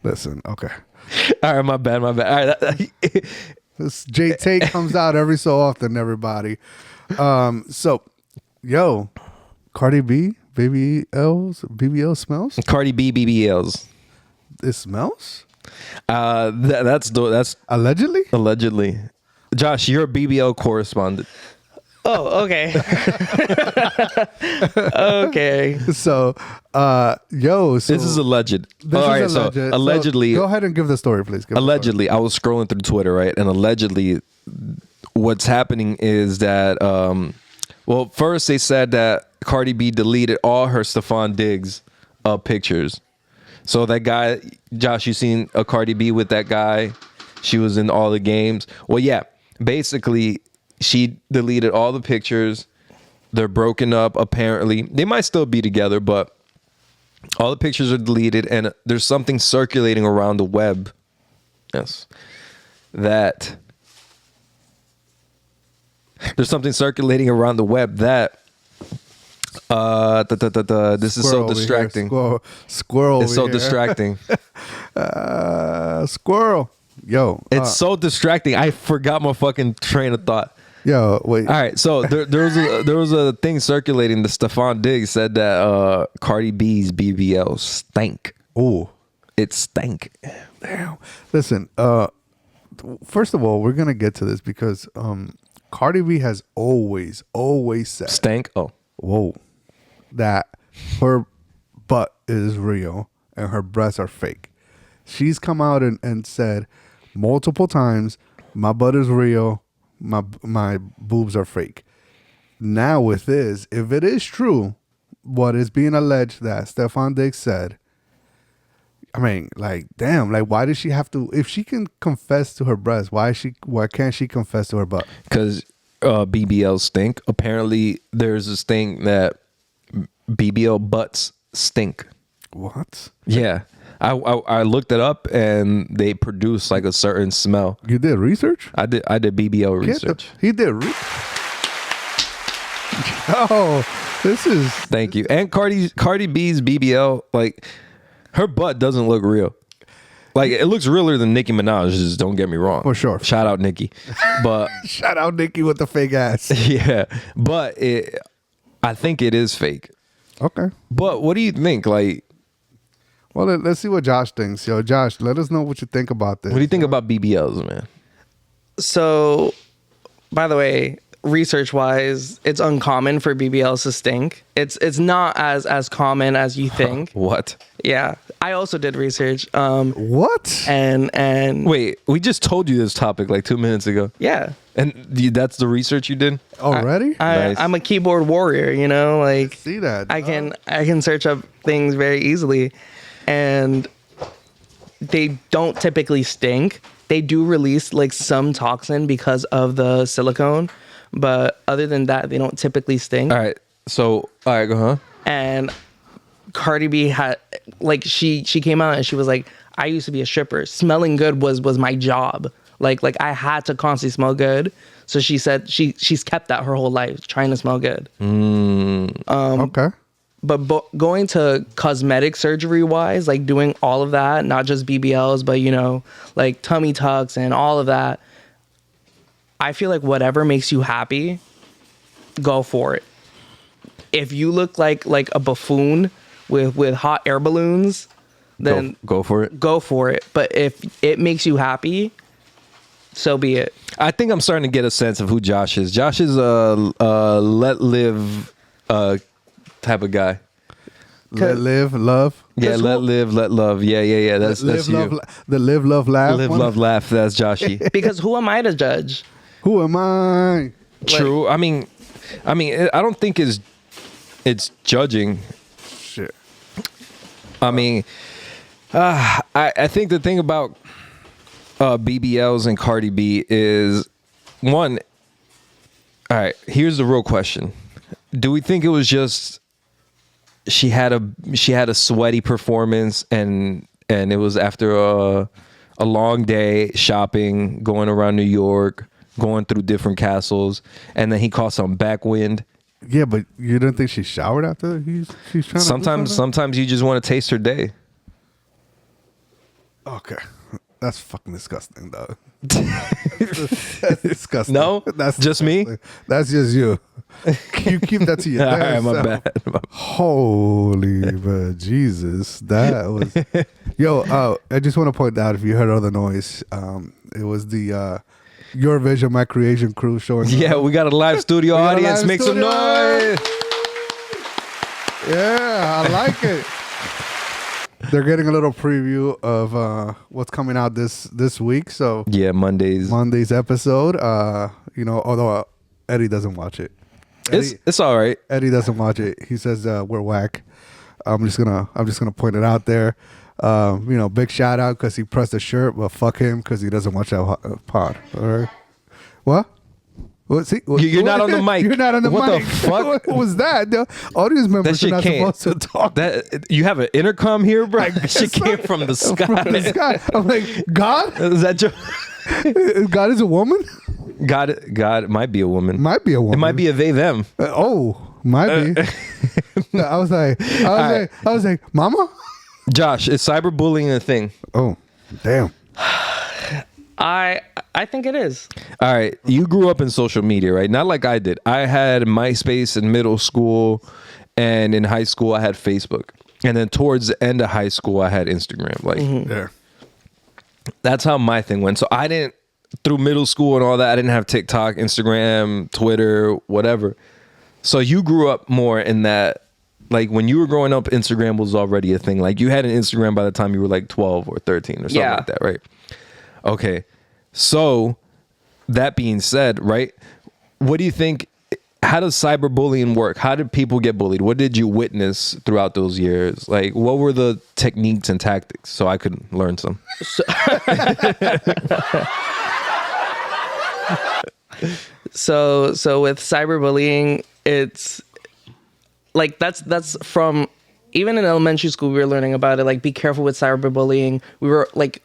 Speaker 2: Listen, okay.
Speaker 1: All right, my bad. All right.
Speaker 2: This J Take comes out every so often, everybody. So, yo, Cardi B, BBL smells?
Speaker 1: Cardi B BBLs.
Speaker 2: It smells?
Speaker 1: That's
Speaker 2: Allegedly?
Speaker 1: allegedly. Josh, you're a BBL correspondent.
Speaker 3: Oh, okay. Okay.
Speaker 2: So, yo, so
Speaker 1: This is alleged.
Speaker 2: this
Speaker 1: All right,
Speaker 2: is alleged.
Speaker 1: so allegedly,
Speaker 2: go ahead and give the story, please. Give the story.
Speaker 1: allegedly, I was scrolling through Twitter, right? And allegedly, what's happening is that, well, first they said that Cardi B deleted all her Stephon Diggs pictures. So that guy, Josh, you seen a Cardi B with that guy? She was in all the games. Well, yeah, basically, she deleted all the pictures. They're broken up, apparently. They might still be together, but all the pictures are deleted, and there's something circulating around the web. Yes. That there's something circulating around the web that this is so
Speaker 2: Squirrel over here.
Speaker 1: distracting.
Speaker 2: Squirrel.
Speaker 1: It's so
Speaker 2: over here.
Speaker 1: distracting.
Speaker 2: Squirrel. Yo.
Speaker 1: It's so distracting. I forgot my fucking train of thought.
Speaker 2: Yo, wait.
Speaker 1: All right, so there was a thing circulating. The Stephon Diggs said that Cardi B's BBL stank.
Speaker 2: Ooh.
Speaker 1: It stank.
Speaker 2: Damn. Listen, first of all, we're gonna get to this because Cardi B has always said
Speaker 1: Stank? Oh.
Speaker 2: whoa, that her butt is real and her breasts are fake. She's come out and said multiple times, my butt is real, my boobs are fake. Now with this, if it is true, what is being alleged that Stephon Diggs said, I mean, like, damn, like, why does she have to? If she can confess to her breast, why can't she confess to her butt?
Speaker 1: Because BBL stink. Apparently, there's this thing that BBL butts stink.
Speaker 2: What?
Speaker 1: Yeah, I looked it up, and they produce like a certain smell.
Speaker 2: You did research?
Speaker 1: I did BBL research.
Speaker 2: He did. Oh, this is.
Speaker 1: Thank you. And Cardi B's BBL, like, her butt doesn't look real. Like, it looks realer than Nicki Minaj's, don't get me wrong.
Speaker 2: For sure.
Speaker 1: Shout out Nicki. But
Speaker 2: Shout out Nicki with the fake ass.
Speaker 1: yeah, but I think it is fake.
Speaker 2: Okay.
Speaker 1: But what do you think? Like,
Speaker 2: Well, let's see what Josh thinks. Yo, Josh, let us know what you think about this.
Speaker 1: what do you think about BBLs, man?
Speaker 3: So, by the way, research wise, it's uncommon for BBLs to stink. It's not as common as you think.
Speaker 1: What?
Speaker 3: Yeah, I also did research.
Speaker 2: What?
Speaker 3: And
Speaker 1: Wait, we just told you this topic like 2 minutes ago.
Speaker 3: yeah,
Speaker 1: And that's the research you did?
Speaker 2: Already?
Speaker 1: Nice.
Speaker 3: I'm a keyboard warrior. You know, like
Speaker 2: see that.
Speaker 3: I can search up things very easily, and they don't typically stink. They do release like some toxin because of the silicone, but other than that, they don't typically stink.
Speaker 1: All right. So, all right, go, huh?
Speaker 3: And Cardi B had like she came out and she was like, I used to be a stripper. Smelling good was my job. Like I had to constantly smell good. So she said she's kept that her whole life, trying to smell good.
Speaker 2: Okay.
Speaker 3: But going to cosmetic surgery wise, like doing all of that, not just BBLs, but you know, like tummy tucks and all of that. I feel like whatever makes you happy, go for it. If you look like a buffoon with hot air balloons, then
Speaker 1: go for it.
Speaker 3: Go for it. But if it makes you happy, so be it.
Speaker 1: I think I'm starting to get a sense of who Josh is. Josh is a let live type of guy.
Speaker 2: Let live, love.
Speaker 1: Yeah, let live, let love. Yeah. That's
Speaker 2: live,
Speaker 1: you.
Speaker 2: love, the live, love, laugh.
Speaker 1: Live,
Speaker 2: one?
Speaker 1: love, laugh. That's Joshy.
Speaker 3: Because who am I to judge?
Speaker 2: Who am I?
Speaker 1: True. I mean, I don't think it's judging.
Speaker 2: Shit.
Speaker 1: I mean, I think the thing about BBLs and Cardi B is one. All right, here's the real question: do we think it was just she had a sweaty performance and it was after a long day shopping, going around New York, going through different castles, and then he caught some backwind?
Speaker 2: Yeah, but you didn't think she showered after she's trying
Speaker 1: Sometimes you just want to taste her day.
Speaker 2: Okay. That's fucking disgusting, though. That's disgusting.
Speaker 1: No?
Speaker 2: That's
Speaker 1: just me?
Speaker 2: That's just you. You keep that to yourself.
Speaker 1: All right, my bad.
Speaker 2: Holy but Jesus. That was Yo, I just want to point out, if you heard all the noise, it was the Your Vision, My Creation crew showing
Speaker 1: Yeah,
Speaker 2: up.
Speaker 1: we got a live studio audience. Make some noise.
Speaker 2: Yeah, I like it. They're getting a little preview of what's coming out this week. So
Speaker 1: Yeah, Monday's
Speaker 2: episode. Although Eddie doesn't watch it.
Speaker 1: It's all right.
Speaker 2: Eddie doesn't watch it. He says we're whack. I'm just gonna point it out there. Big shout out because he pressed a shirt, but fuck him because he doesn't watch that pod. All right. What?
Speaker 1: You're not on the mic.
Speaker 2: You're not on the
Speaker 1: mic.
Speaker 2: What the fuck? What was that? The audience members are not supposed to talk.
Speaker 1: You have an intercom here, bro? That shit came from the sky.
Speaker 2: From the sky. I'm like, God?
Speaker 1: Is that
Speaker 2: God is a woman?
Speaker 1: God might be a woman.
Speaker 2: Might be a woman.
Speaker 1: It might be a they them.
Speaker 2: Might be. I was like, Mama?
Speaker 1: Josh, is cyberbullying a thing?
Speaker 2: Oh, damn.
Speaker 3: I think it is.
Speaker 1: All right. You grew up in social media, right? Not like I did. I had MySpace in middle school, and in high school I had Facebook. And then towards the end of high school I had Instagram.
Speaker 2: Yeah.
Speaker 1: That's how my thing went. So I didn't, through middle school and all that, I didn't have TikTok, Instagram, Twitter, whatever. So you grew up more in that, like when you were growing up, Instagram was already a thing. Like you had an Instagram by the time you were like 12 or 13 or something like that, right? Okay. So that being said, right, what do you think, how does cyberbullying work? How did people get bullied? What did you witness throughout those years? Like, what were the techniques and tactics so I could learn some?
Speaker 3: So with cyberbullying, it's like that's from, even in elementary school we were learning about it. Like, be careful with cyberbullying. We were like,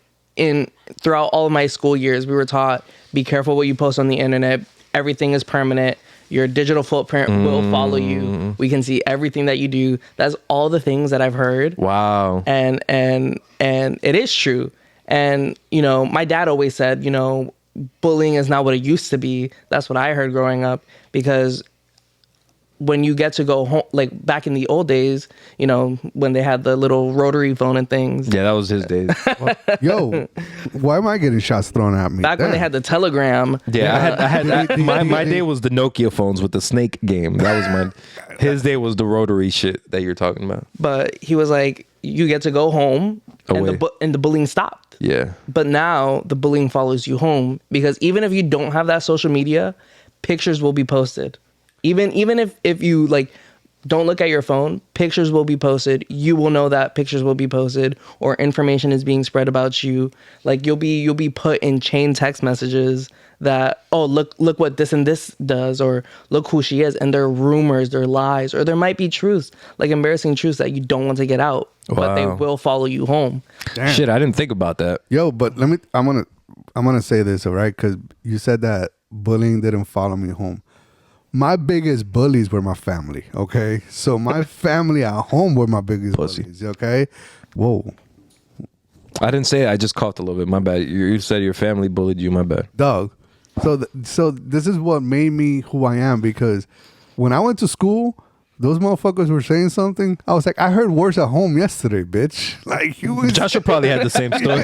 Speaker 3: throughout all of my school years, we were taught, be careful what you post on the internet. Everything is permanent. Your digital footprint will follow you. We can see everything that you do. That's all the things that I've heard.
Speaker 1: Wow.
Speaker 3: And it is true. And my dad always said, bullying is not what it used to be. That's what I heard growing up, because when you get to go home, like back in the old days, when they had the little rotary phone and things.
Speaker 1: Yeah, that was his days.
Speaker 2: Yo, why am I getting shots thrown at me?
Speaker 3: Back when they had the telegram.
Speaker 1: Yeah, I had my day was the Nokia phones with the snake game. That was mine. His day was the rotary shit that you're talking about.
Speaker 3: But he was like, you get to go home and the bullying stopped.
Speaker 1: Yeah.
Speaker 3: But now the bullying follows you home, because even if you don't have that social media, pictures will be posted. Even if you like don't look at your phone, pictures will be posted. You will know that pictures will be posted, or information is being spread about you. Like you'll be put in chain text messages that, oh, look what this and this does, or look who she is, and they're rumors, they're lies, or there might be truths, like embarrassing truths that you don't want to get out, but they will follow you home.
Speaker 2: Damn.
Speaker 1: Shit, I didn't think about that.
Speaker 2: Yo, but I'm gonna say this, all right? Because you said that bullying didn't follow me home. My biggest bullies were my family. Okay, so my family at home were my biggest
Speaker 1: Pussy.
Speaker 2: bullies. Okay, whoa,
Speaker 1: I didn't say it. I just coughed a little bit. My bad. You said your family bullied you. My bad.
Speaker 2: Doug. So this is what made me who I am, because when I went to school, those motherfuckers were saying something. I was like, I heard words at home yesterday, bitch. Like you was
Speaker 1: Joshua probably had the same story.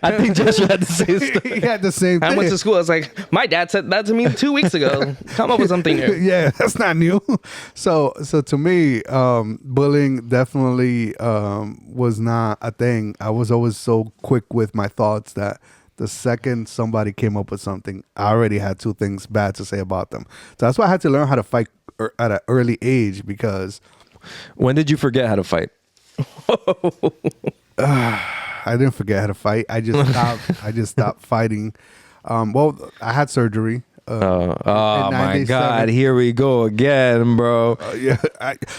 Speaker 1: I think Joshua had the same story.
Speaker 2: he had the same thing.
Speaker 3: I went to school. I was like, my dad said that to me 2 weeks ago. Come up with something new.
Speaker 2: Yeah, that's not new. So to me, bullying definitely was not a thing. I was always so quick with my thoughts that the second somebody came up with something, I already had two things bad to say about them. So that's why I had to learn how to fight at an early age, because
Speaker 1: When did you forget how to fight?
Speaker 2: I didn't forget how to fight. I just stopped fighting. Well, I had surgery.
Speaker 1: Oh
Speaker 2: in
Speaker 1: my
Speaker 2: 97.
Speaker 1: God! Here we go again, bro.
Speaker 2: Yeah,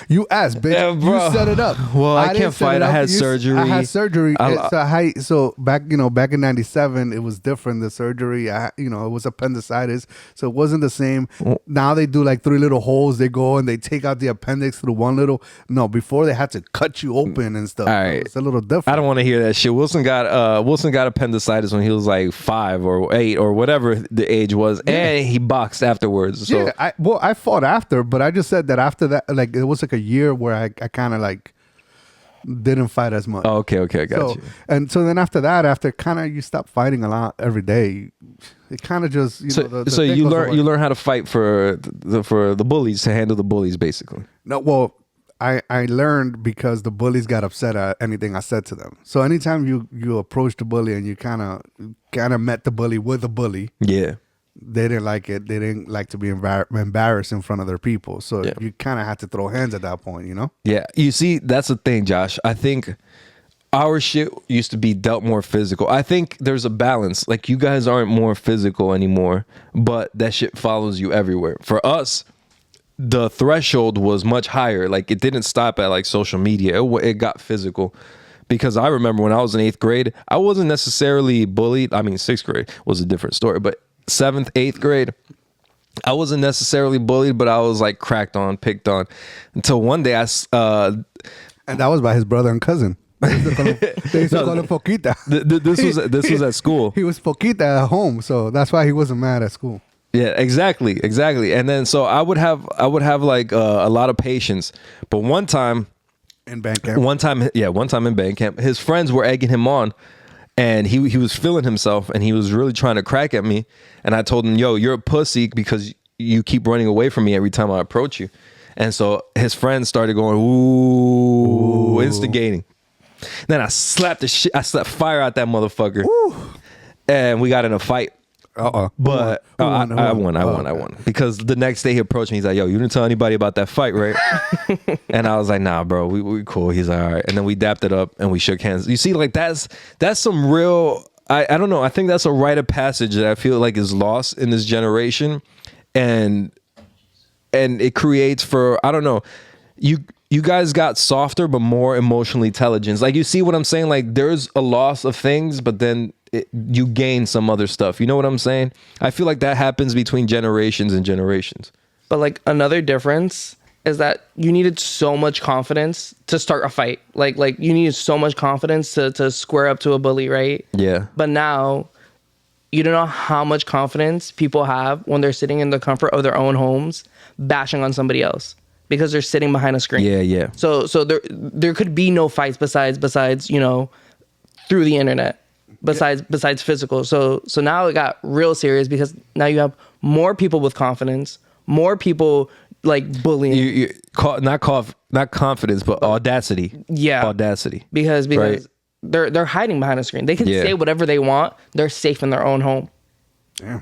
Speaker 2: you asked, bitch.
Speaker 1: Yeah, bro.
Speaker 2: You set it up.
Speaker 1: Well, I
Speaker 2: didn't
Speaker 1: can't
Speaker 2: set
Speaker 1: fight.
Speaker 2: it
Speaker 1: I
Speaker 2: up.
Speaker 1: had surgery.
Speaker 2: I had surgery.
Speaker 1: I-
Speaker 2: So back in '97, it was different. The surgery, it was appendicitis, so it wasn't the same. Now they do like 3 little holes. They go and they take out the appendix through one little. No, before they had to cut you open and stuff.
Speaker 1: All right.
Speaker 2: It's a little different.
Speaker 1: I don't want to hear that shit. Wilson got appendicitis when he was like 5 or 8 or whatever the age was, and he boxed afterwards. So
Speaker 2: Yeah, I fought after, but I just said that after that, like it was like a year where I kind of like didn't fight as much.
Speaker 1: oh, okay, I got
Speaker 2: So,
Speaker 1: you.
Speaker 2: and so then after kind of you stop fighting a lot every day. It kind of just
Speaker 1: So,
Speaker 2: the
Speaker 1: so
Speaker 2: thing
Speaker 1: you
Speaker 2: goes
Speaker 1: learn
Speaker 2: away.
Speaker 1: you learn how to fight for the bullies, to handle the bullies, basically.
Speaker 2: No, well, I learned because the bullies got upset at anything I said to them. So anytime you approach the bully and you kind of met the bully with a bully,
Speaker 1: Yeah.
Speaker 2: they didn't like it. They didn't like to be embarrassed in front of their people. So
Speaker 1: Yeah.
Speaker 2: you kind of had to throw hands at that point,
Speaker 1: Yeah, you see, that's the thing, Josh. I think our shit used to be dealt more physical. I think there's a balance. Like, you guys aren't more physical anymore, but that shit follows you everywhere. For us, the threshold was much higher. Like, it didn't stop at like social media. It got physical. Because I remember when I was in 8th grade, I wasn't necessarily bullied. I mean, 6th grade was a different story, but 7th, 8th grade, I wasn't necessarily bullied, but I was like cracked on, picked on, until one day
Speaker 2: And that was by his brother and cousin. They used to call him Poquita.
Speaker 1: this was at school.
Speaker 2: He was Poquita at home, so that's why he wasn't mad at school.
Speaker 1: Yeah, exactly. And then so I would have like a lot of patience, but one time
Speaker 2: In band camp.
Speaker 1: one time in band camp, his friends were egging him on, and he was feeling himself, and he was really trying to crack at me. And I told him, "Yo, you're a pussy because you keep running away from me every time I approach you." And so his friends started going, ooh, instigating. Then I slapped fire out that motherfucker, and we got in a fight. But I won because the next day he approached me. He's like, "Yo, you didn't tell anybody about that fight, right?" And I was like, "Nah, bro, we cool." He's like, "All right," and then we dapped it up and we shook hands. You see, like that's some real. I don't know. I think that's a rite of passage that I feel like is lost in this generation, and it creates for, I don't know, you guys got softer but more emotional intelligence. Like, you see what I'm saying? Like, there's a loss of things, but then you gain some other stuff. You know what I'm saying? I feel like that happens between generations and generations.
Speaker 3: But like another difference is that you needed so much confidence to start a fight. Like you needed so much confidence to square up to a bully, right?
Speaker 1: Yeah.
Speaker 3: But now you don't know how much confidence people have when they're sitting in the comfort of their own homes bashing on somebody else because they're sitting behind a screen.
Speaker 1: Yeah.
Speaker 3: So there could be no fights besides through the internet. Besides physical. So now it got real serious because now you have more people with confidence, more people like bullying.
Speaker 1: Not confidence, but audacity.
Speaker 3: Yeah.
Speaker 1: Audacity.
Speaker 3: Because
Speaker 1: Right.
Speaker 3: they're hiding behind a screen. They can say whatever they want. They're safe in their own home.
Speaker 2: Yeah.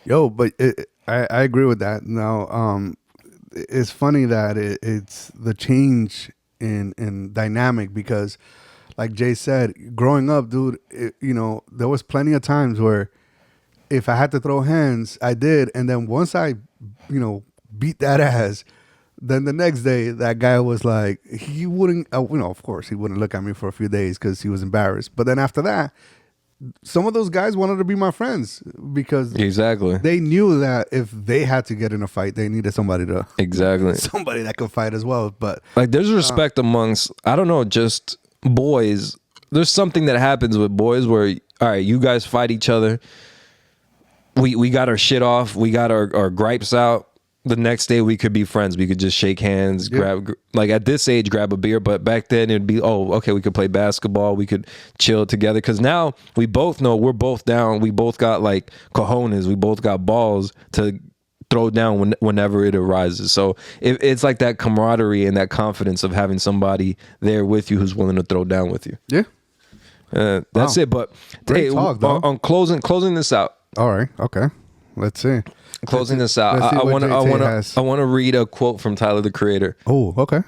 Speaker 2: Yo, but I agree with that. Now, it's funny that it's the change in dynamic, because like Jay said, growing up, dude, there was plenty of times where if I had to throw hands, I did. And then once I, beat that ass, then the next day, that guy was like, he wouldn't, of course, he wouldn't look at me for a few days because he was embarrassed. But then after that, some of those guys wanted to be my friends because
Speaker 1: Exactly.
Speaker 2: they knew that if they had to get in a fight, they needed somebody to
Speaker 1: Exactly.
Speaker 2: somebody that could fight as well. But
Speaker 1: Like there's respect amongst, I don't know, just boys. There's something that happens with boys where, all right, you guys fight each other. We got our shit off. We got our gripes out. The next day we could be friends. We could just shake hands, grab, like at this age, grab a beer. But back then it'd be, oh, okay, we could play basketball. We could chill together. Cause now we both know we're both down. We both got like cojones. We both got balls to throw down whenever it arises. So it's like that camaraderie and that confidence of having somebody there with you who's willing to throw down with you.
Speaker 2: yeah.
Speaker 1: That's
Speaker 2: Wow.
Speaker 1: it. But
Speaker 2: Great
Speaker 1: hey,
Speaker 2: talk, though.
Speaker 1: on closing this out.
Speaker 2: All right. Okay. Let's see.
Speaker 1: Closing this out,
Speaker 2: let's see
Speaker 1: I
Speaker 2: what JT has.
Speaker 1: want to read a quote from Tyler the Creator.
Speaker 2: Oh, okay.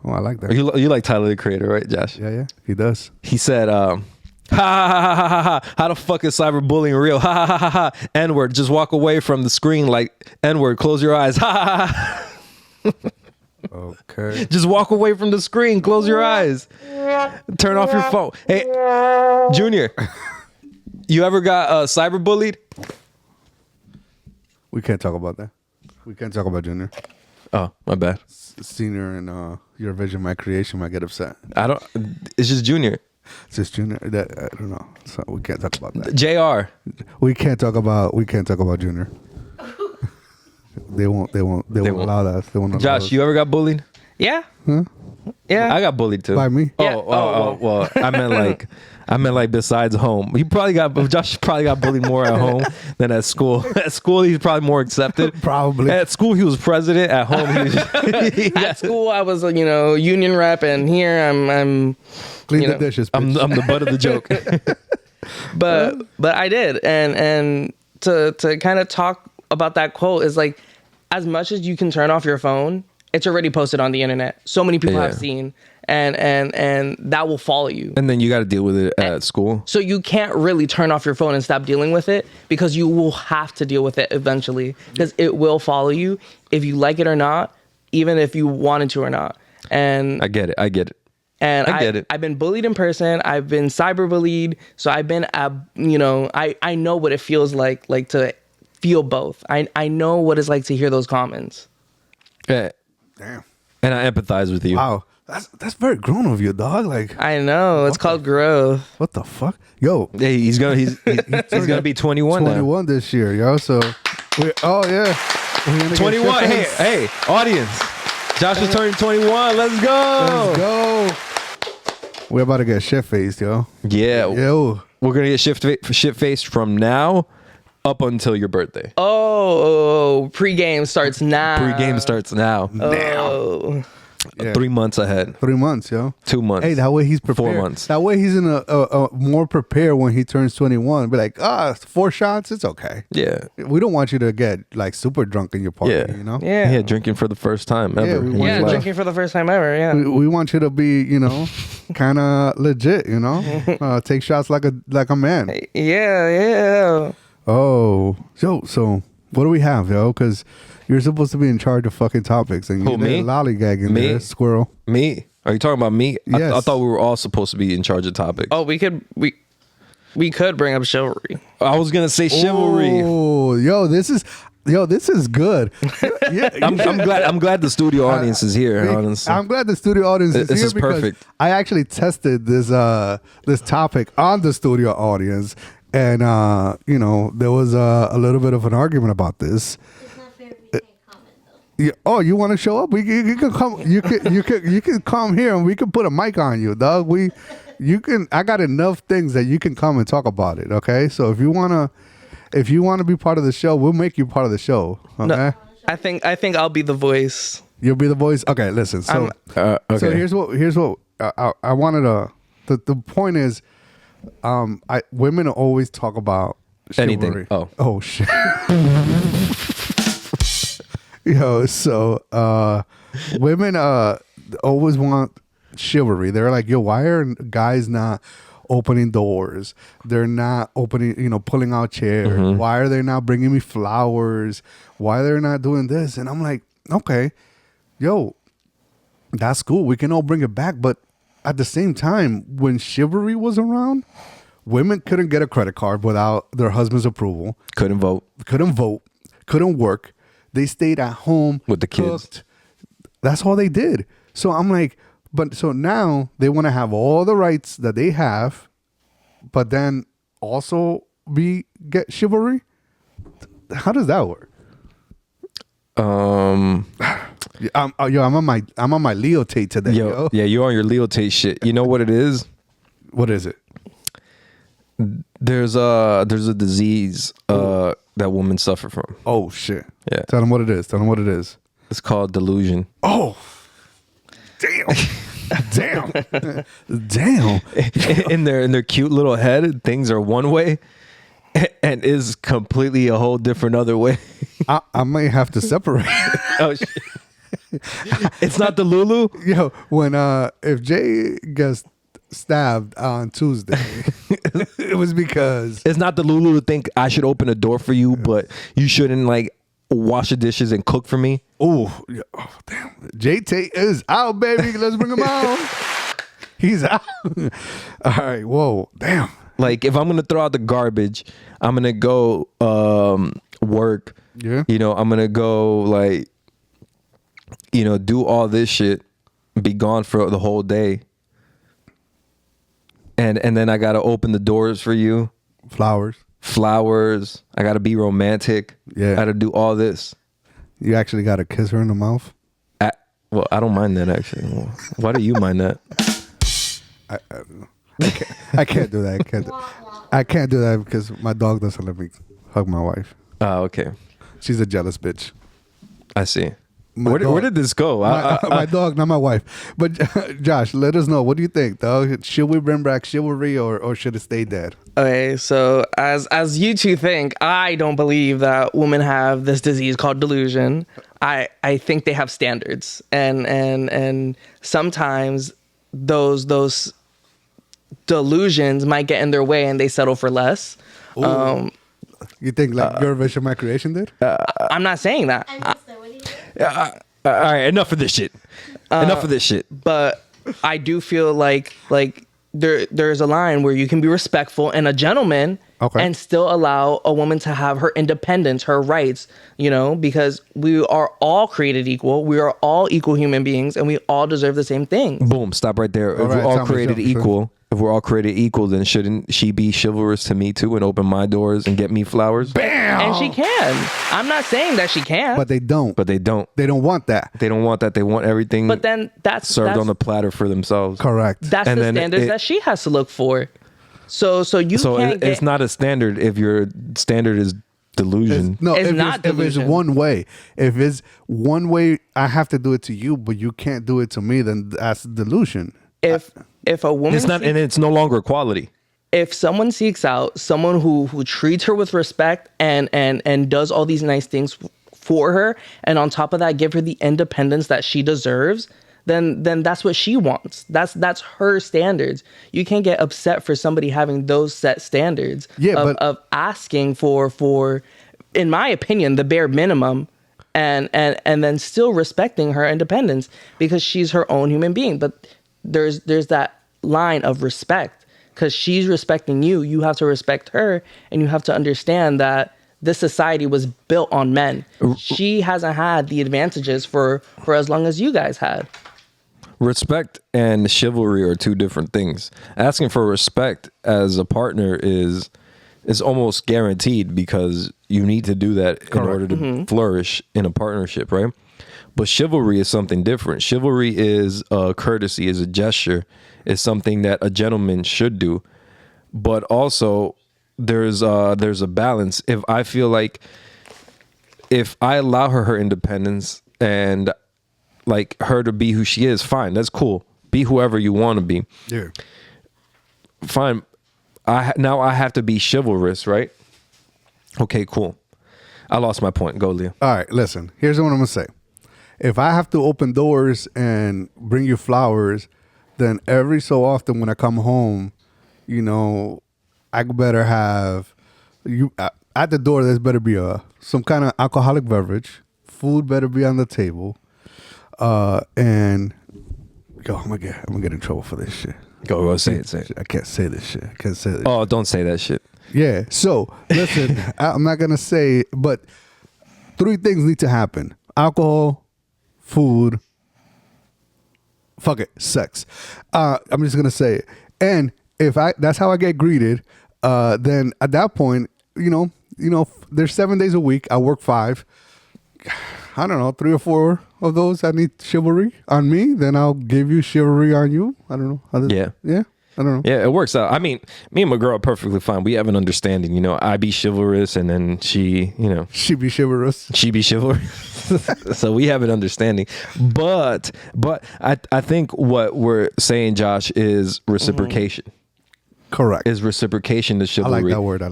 Speaker 2: Oh, I like that.
Speaker 1: You like Tyler the Creator, right, Josh?
Speaker 2: Yeah, he does.
Speaker 1: He said, ha ha ha ha ha, how the fuck is cyberbullying real? Ha ha ha ha. N-word, just walk away from the screen like N-word, close your eyes. Ha ha ha.
Speaker 2: Okay.
Speaker 1: Just walk away from the screen, close your eyes. Turn off your phone. Hey, Junior, you ever got cyberbullied?
Speaker 2: We can't talk about that. We can't talk about Junior.
Speaker 1: Oh, my bad.
Speaker 2: Senior and your vision, my creation might get upset.
Speaker 1: It's just Junior.
Speaker 2: It's just Junior. That I don't know. So we can't talk about that.
Speaker 1: JR.
Speaker 2: We can't talk about Junior. They won't allow us. They won't allow
Speaker 1: Josh,
Speaker 2: us.
Speaker 1: you ever got bullied?
Speaker 3: Yeah.
Speaker 2: Huh?
Speaker 3: Yeah.
Speaker 1: I got bullied too.
Speaker 2: By me?
Speaker 3: Yeah.
Speaker 1: Well, I meant like besides home. Josh probably got bullied more at home than at school. At school, he's probably more accepted.
Speaker 2: Probably.
Speaker 1: At school, he was president. At home, he was.
Speaker 3: At school, I was union rep, and here I'm
Speaker 2: Clean the dishes.
Speaker 1: I'm
Speaker 2: bitch.
Speaker 1: the butt of the joke.
Speaker 3: but I did, and to kind of talk about that quote is like, as much as you can turn off your phone, it's already posted on the internet. So many people
Speaker 1: Yeah.
Speaker 3: have seen, and that will follow you.
Speaker 1: And then you got to deal with it at school.
Speaker 3: So you can't really turn off your phone and stop dealing with it, because you will have to deal with it eventually, because it will follow you if you like it or not, even if you wanted to or not. And
Speaker 1: I get it.
Speaker 3: And
Speaker 1: I get it.
Speaker 3: I've been bullied in person. I've been cyberbullied. So I've been, I know what it feels like to feel both. I know what it's like to hear those comments.
Speaker 1: Yeah.
Speaker 2: Damn.
Speaker 1: And I empathize with you.
Speaker 2: Wow. That's very grown of you, dog. Like,
Speaker 3: I know. It's called growth.
Speaker 2: what the fuck? Yo,
Speaker 1: Hey, he's gonna be 21 now.
Speaker 2: 21 this year, yo. So, oh yeah. We're gonna get
Speaker 1: 21.
Speaker 2: shit
Speaker 1: Hey, audience. Josh is turning 21. Let's go.
Speaker 2: Let's go. We're about to get shit faced, yo.
Speaker 1: Yeah.
Speaker 2: Yo.
Speaker 1: We're gonna get shit faced from now up until your birthday.
Speaker 3: Oh, pregame starts now.
Speaker 1: Pre-game starts now.
Speaker 3: Oh.
Speaker 2: Yeah.
Speaker 1: 3 months ahead.
Speaker 2: 3 months, yo.
Speaker 1: 2 months.
Speaker 2: Hey, that way he's prepared.
Speaker 1: 4 months.
Speaker 2: That way he's in a more prepared when he turns 21. Be like, 4 shots, it's okay.
Speaker 1: Yeah.
Speaker 2: We don't want you to get like super drunk in your party,
Speaker 1: Yeah.
Speaker 2: you know?
Speaker 3: Yeah.
Speaker 1: Yeah, drinking for the first time ever.
Speaker 2: we
Speaker 1: in
Speaker 2: want
Speaker 1: his
Speaker 3: Yeah,
Speaker 1: life.
Speaker 3: drinking for the first time ever. Yeah.
Speaker 2: We want you to be, kind of legit, take shots like a man.
Speaker 3: Yeah.
Speaker 2: Oh, so what do we have, yo? Because you're supposed to be in charge of fucking topics, and
Speaker 1: Who,
Speaker 2: you
Speaker 1: me?
Speaker 2: lollygagging
Speaker 1: Me?
Speaker 2: there, squirrel.
Speaker 1: Me? Are you talking about me?
Speaker 2: Yes.
Speaker 1: I thought we were all supposed to be in charge of topics.
Speaker 3: Oh, we could bring up chivalry.
Speaker 1: I was gonna say chivalry.
Speaker 2: Oh, this is good. Yeah,
Speaker 1: I'm glad the studio audience is here. Honestly,
Speaker 2: I'm glad the studio audience is
Speaker 1: This
Speaker 2: here
Speaker 1: is
Speaker 2: because
Speaker 1: perfect.
Speaker 2: I actually tested this topic on the studio audience, and there was a little bit of an argument about this.
Speaker 4: It's not fair if we can't comment though.
Speaker 2: Yeah, oh, you want to show up? You can come. You can come here, and we can put a mic on you, dog. I got enough things that you can come and talk about it. Okay, so if you wanna be part of the show, we'll make you part of the show. Okay,
Speaker 3: No, I think I'll be the voice.
Speaker 2: you'll be the voice. Okay, listen. So
Speaker 1: okay.
Speaker 2: so here's what I wanted to. The point is, women always talk about chivalry.
Speaker 1: Anything.
Speaker 2: Oh shit. Yo, so women always want chivalry. They're like, yo, why are guys not opening doors? They're not opening, pulling out chairs.
Speaker 1: Mm-hmm.
Speaker 2: Why are they not bringing me flowers? Why they're not doing this? And I'm like, okay, yo, that's cool. We can all bring it back. But at the same time, when chivalry was around, Women couldn't get a credit card without their husband's approval.
Speaker 1: Couldn't vote.
Speaker 2: Couldn't work. They stayed at home
Speaker 1: With the kids.
Speaker 2: cooked. That's all they did. So I'm like, but so now they want to have all the rights that they have, but then also get chivalry. How does that work?
Speaker 1: Um,
Speaker 2: I'm on my Leo Tate today. Yo.
Speaker 1: yeah, you're on your Leo Tate shit. You know what it is?
Speaker 2: What is it?
Speaker 1: There's a disease that women suffer from.
Speaker 2: Oh shit.
Speaker 1: Yeah.
Speaker 2: Tell them what it is.
Speaker 1: It's called delusion.
Speaker 2: Oh. Damn. Damn.
Speaker 1: in their cute little head, things are one way and is completely a whole different other way.
Speaker 2: I might have to separate.
Speaker 1: Oh shit. It's not the Lulu?
Speaker 2: Yo, when if Jay gets stabbed on Tuesday, it was because
Speaker 1: It's not the Lulu to think I should open a door for you, but you shouldn't like wash the dishes and cook for me.
Speaker 2: oh damn, Jay Tate is out, baby. Let's bring him out. He's out. All right, whoa, damn.
Speaker 1: Like if I'm gonna throw out the garbage, I'm gonna go work.
Speaker 2: Yeah.
Speaker 1: You know, I'm gonna go like, you know, do all this shit, be gone for the whole day. And then I gotta open the doors for you.
Speaker 2: Flowers.
Speaker 1: I gotta be romantic.
Speaker 2: Yeah.
Speaker 1: I gotta do all this.
Speaker 2: You actually got to kiss her in the mouth.
Speaker 1: Well, I don't mind that actually. Why do you mind that?
Speaker 2: I can't do that. I can't do that because my dog doesn't let me hug my wife.
Speaker 1: Oh, okay.
Speaker 2: She's a jealous bitch.
Speaker 1: I see.
Speaker 2: My
Speaker 1: Where
Speaker 2: dog-
Speaker 1: did this go?
Speaker 2: My dog, not my wife. But Josh, let us know. What do you think, though? Should we bring back chivalry or should it stay dead?
Speaker 3: Okay, so as you two think, I don't believe that women have this disease called delusion. I think they have standards, and sometimes those delusions might get in their way, and they settle for less.
Speaker 2: You think like your vision, my creation did?
Speaker 3: I'm not saying that,
Speaker 4: I missed that. What do you think?
Speaker 1: All right, enough of this shit. Enough of this shit.
Speaker 3: but I do feel like there's a line where you can be respectful and a gentleman,
Speaker 2: Okay.
Speaker 3: and still allow a woman to have her independence, her rights, you know, because we are all created equal. We are all equal human beings, and we all deserve the same thing.
Speaker 1: Boom, stop right there. If
Speaker 2: All
Speaker 1: we're
Speaker 2: right,
Speaker 1: all
Speaker 2: tell me,
Speaker 1: created
Speaker 2: sure.
Speaker 1: equal, if we're all created equal, then shouldn't she be chivalrous to me too and open my doors and get me flowers?
Speaker 2: Bam!
Speaker 3: And she can. I'm not saying that she can't.
Speaker 2: But they don't.
Speaker 1: But they don't.
Speaker 2: They don't want that.
Speaker 1: They don't want that. They want everything
Speaker 3: But then that's
Speaker 1: served on the platter for themselves.
Speaker 2: Correct.
Speaker 3: that's
Speaker 1: and
Speaker 3: the
Speaker 1: then
Speaker 3: standards that she has to look for. So you
Speaker 1: So
Speaker 3: can't
Speaker 1: it's
Speaker 3: get,
Speaker 1: not a standard if your standard is delusion.
Speaker 2: No,
Speaker 3: It's
Speaker 2: if
Speaker 3: not
Speaker 2: if it's
Speaker 3: delusion.
Speaker 2: one way. If it's one way, I have to do it to you, but you can't do it to me. Then that's delusion.
Speaker 3: if a woman
Speaker 1: It's not, and it's no longer equality.
Speaker 3: if someone seeks out someone who treats her with respect and does all these nice things for her, and on top of that give her the independence that she deserves, then that's what she wants. That's her standards. You can't get upset for somebody having those set standards of asking for, in my opinion, the bare minimum, and then still respecting her independence because she's her own human being. But there's that line of respect. Because she's respecting you, you have to respect her, and you have to understand that this society was built on men. She hasn't had the advantages for as long as you guys had.
Speaker 1: Respect and chivalry are two different things. Asking for respect as a partner is almost guaranteed because you need to do that in order to flourish in a partnership, right? But chivalry is something different. Chivalry is a courtesy, is a gesture, is something that a gentleman should do. But also there's a balance. If I feel like if I allow her independence and like her to be who she is, fine, that's cool. Be whoever you want to be.
Speaker 2: Yeah.
Speaker 1: Fine. Now I have to be chivalrous, right? Okay, cool. I lost my point. Go, Leah.
Speaker 2: All right, listen. Here's what I'm gonna say. If I have to open doors and bring you flowers, then every so often when I come home, you know, I better have you at the door. There's better be some kind of alcoholic beverage. Food better be on the table. And yo, I'm gonna get in trouble for this shit.
Speaker 1: Go say it.
Speaker 2: I can't say this shit. I can't say this.
Speaker 1: Oh, don't say that shit.
Speaker 2: Yeah. So listen, I'm not gonna say, but 3 things need to happen: alcohol, food, fuck it, sex. I'm just gonna say it. And if that's how I get greeted, then at that point, there's 7 days a week. I work 5. I don't know, 3 or 4 of those I need chivalry on me. Then I'll give you chivalry on you. I don't know. Yeah. I don't know.
Speaker 1: Yeah, it works out. I mean, me and my girl are perfectly fine. We have an understanding. I be chivalrous, and then she
Speaker 2: be chivalrous.
Speaker 1: she be chivalrous. So we have an understanding. But I think what we're saying, Josh, is reciprocation.
Speaker 2: Correct.
Speaker 1: Is reciprocation to chivalry.
Speaker 2: I like that word.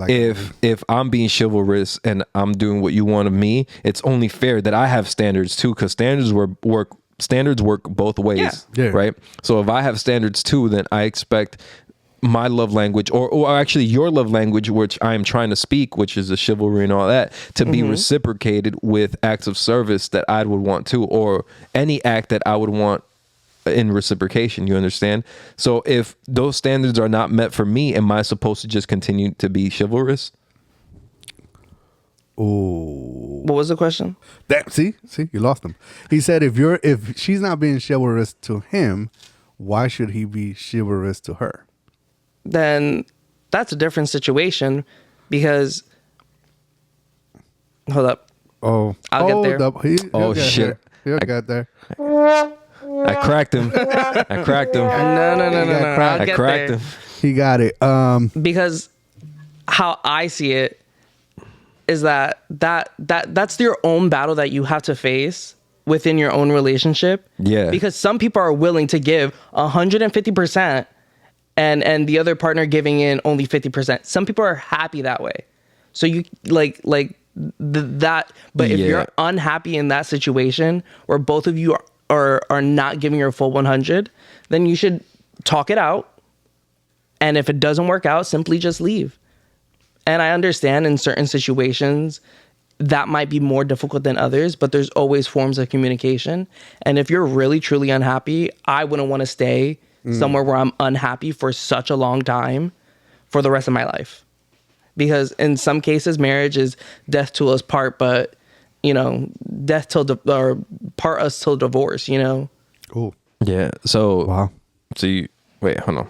Speaker 1: If I'm being chivalrous and I'm doing what you want of me, it's only fair that I have standards too, because standards work both ways.
Speaker 2: Yeah.
Speaker 1: Right. So if I have standards too, then I expect my love language, or actually your love language, which I am trying to speak, which is the chivalry and all that, to be reciprocated with acts of service that I would want to, or any act that I would want in reciprocation. You understand? So if those standards are not met for me, am I supposed to just continue to be chivalrous?
Speaker 2: Oh,
Speaker 3: What was the question?
Speaker 2: see, you lost him. He said if she's not being chivalrous to him, why should he be chivalrous to her?
Speaker 3: Then that's a different situation, because hold up.
Speaker 2: Oh,
Speaker 3: I'll get there.
Speaker 1: Oh, shit.
Speaker 2: He'll get there.
Speaker 1: I cracked him.
Speaker 3: No.
Speaker 1: I cracked him.
Speaker 2: He got it.
Speaker 3: Because how I see it is that's your own battle that you have to face within your own relationship.
Speaker 1: Yeah.
Speaker 3: Because some people are willing to give 150%, and the other partner giving in only 50%. Some people are happy that way. So you that. But if you're unhappy in that situation where both of you are not giving your full 100, then you should talk it out. And if it doesn't work out, simply just leave. And I understand in certain situations that might be more difficult than others, but there's always forms of communication. And if you're really, truly unhappy, I wouldn't want to stay somewhere where I'm unhappy for such a long time for the rest of my life. Because in some cases, marriage is death to us part, but, death till, or part us till divorce,
Speaker 2: Cool.
Speaker 1: Yeah. So,
Speaker 2: Wow.
Speaker 1: So wait, hold on.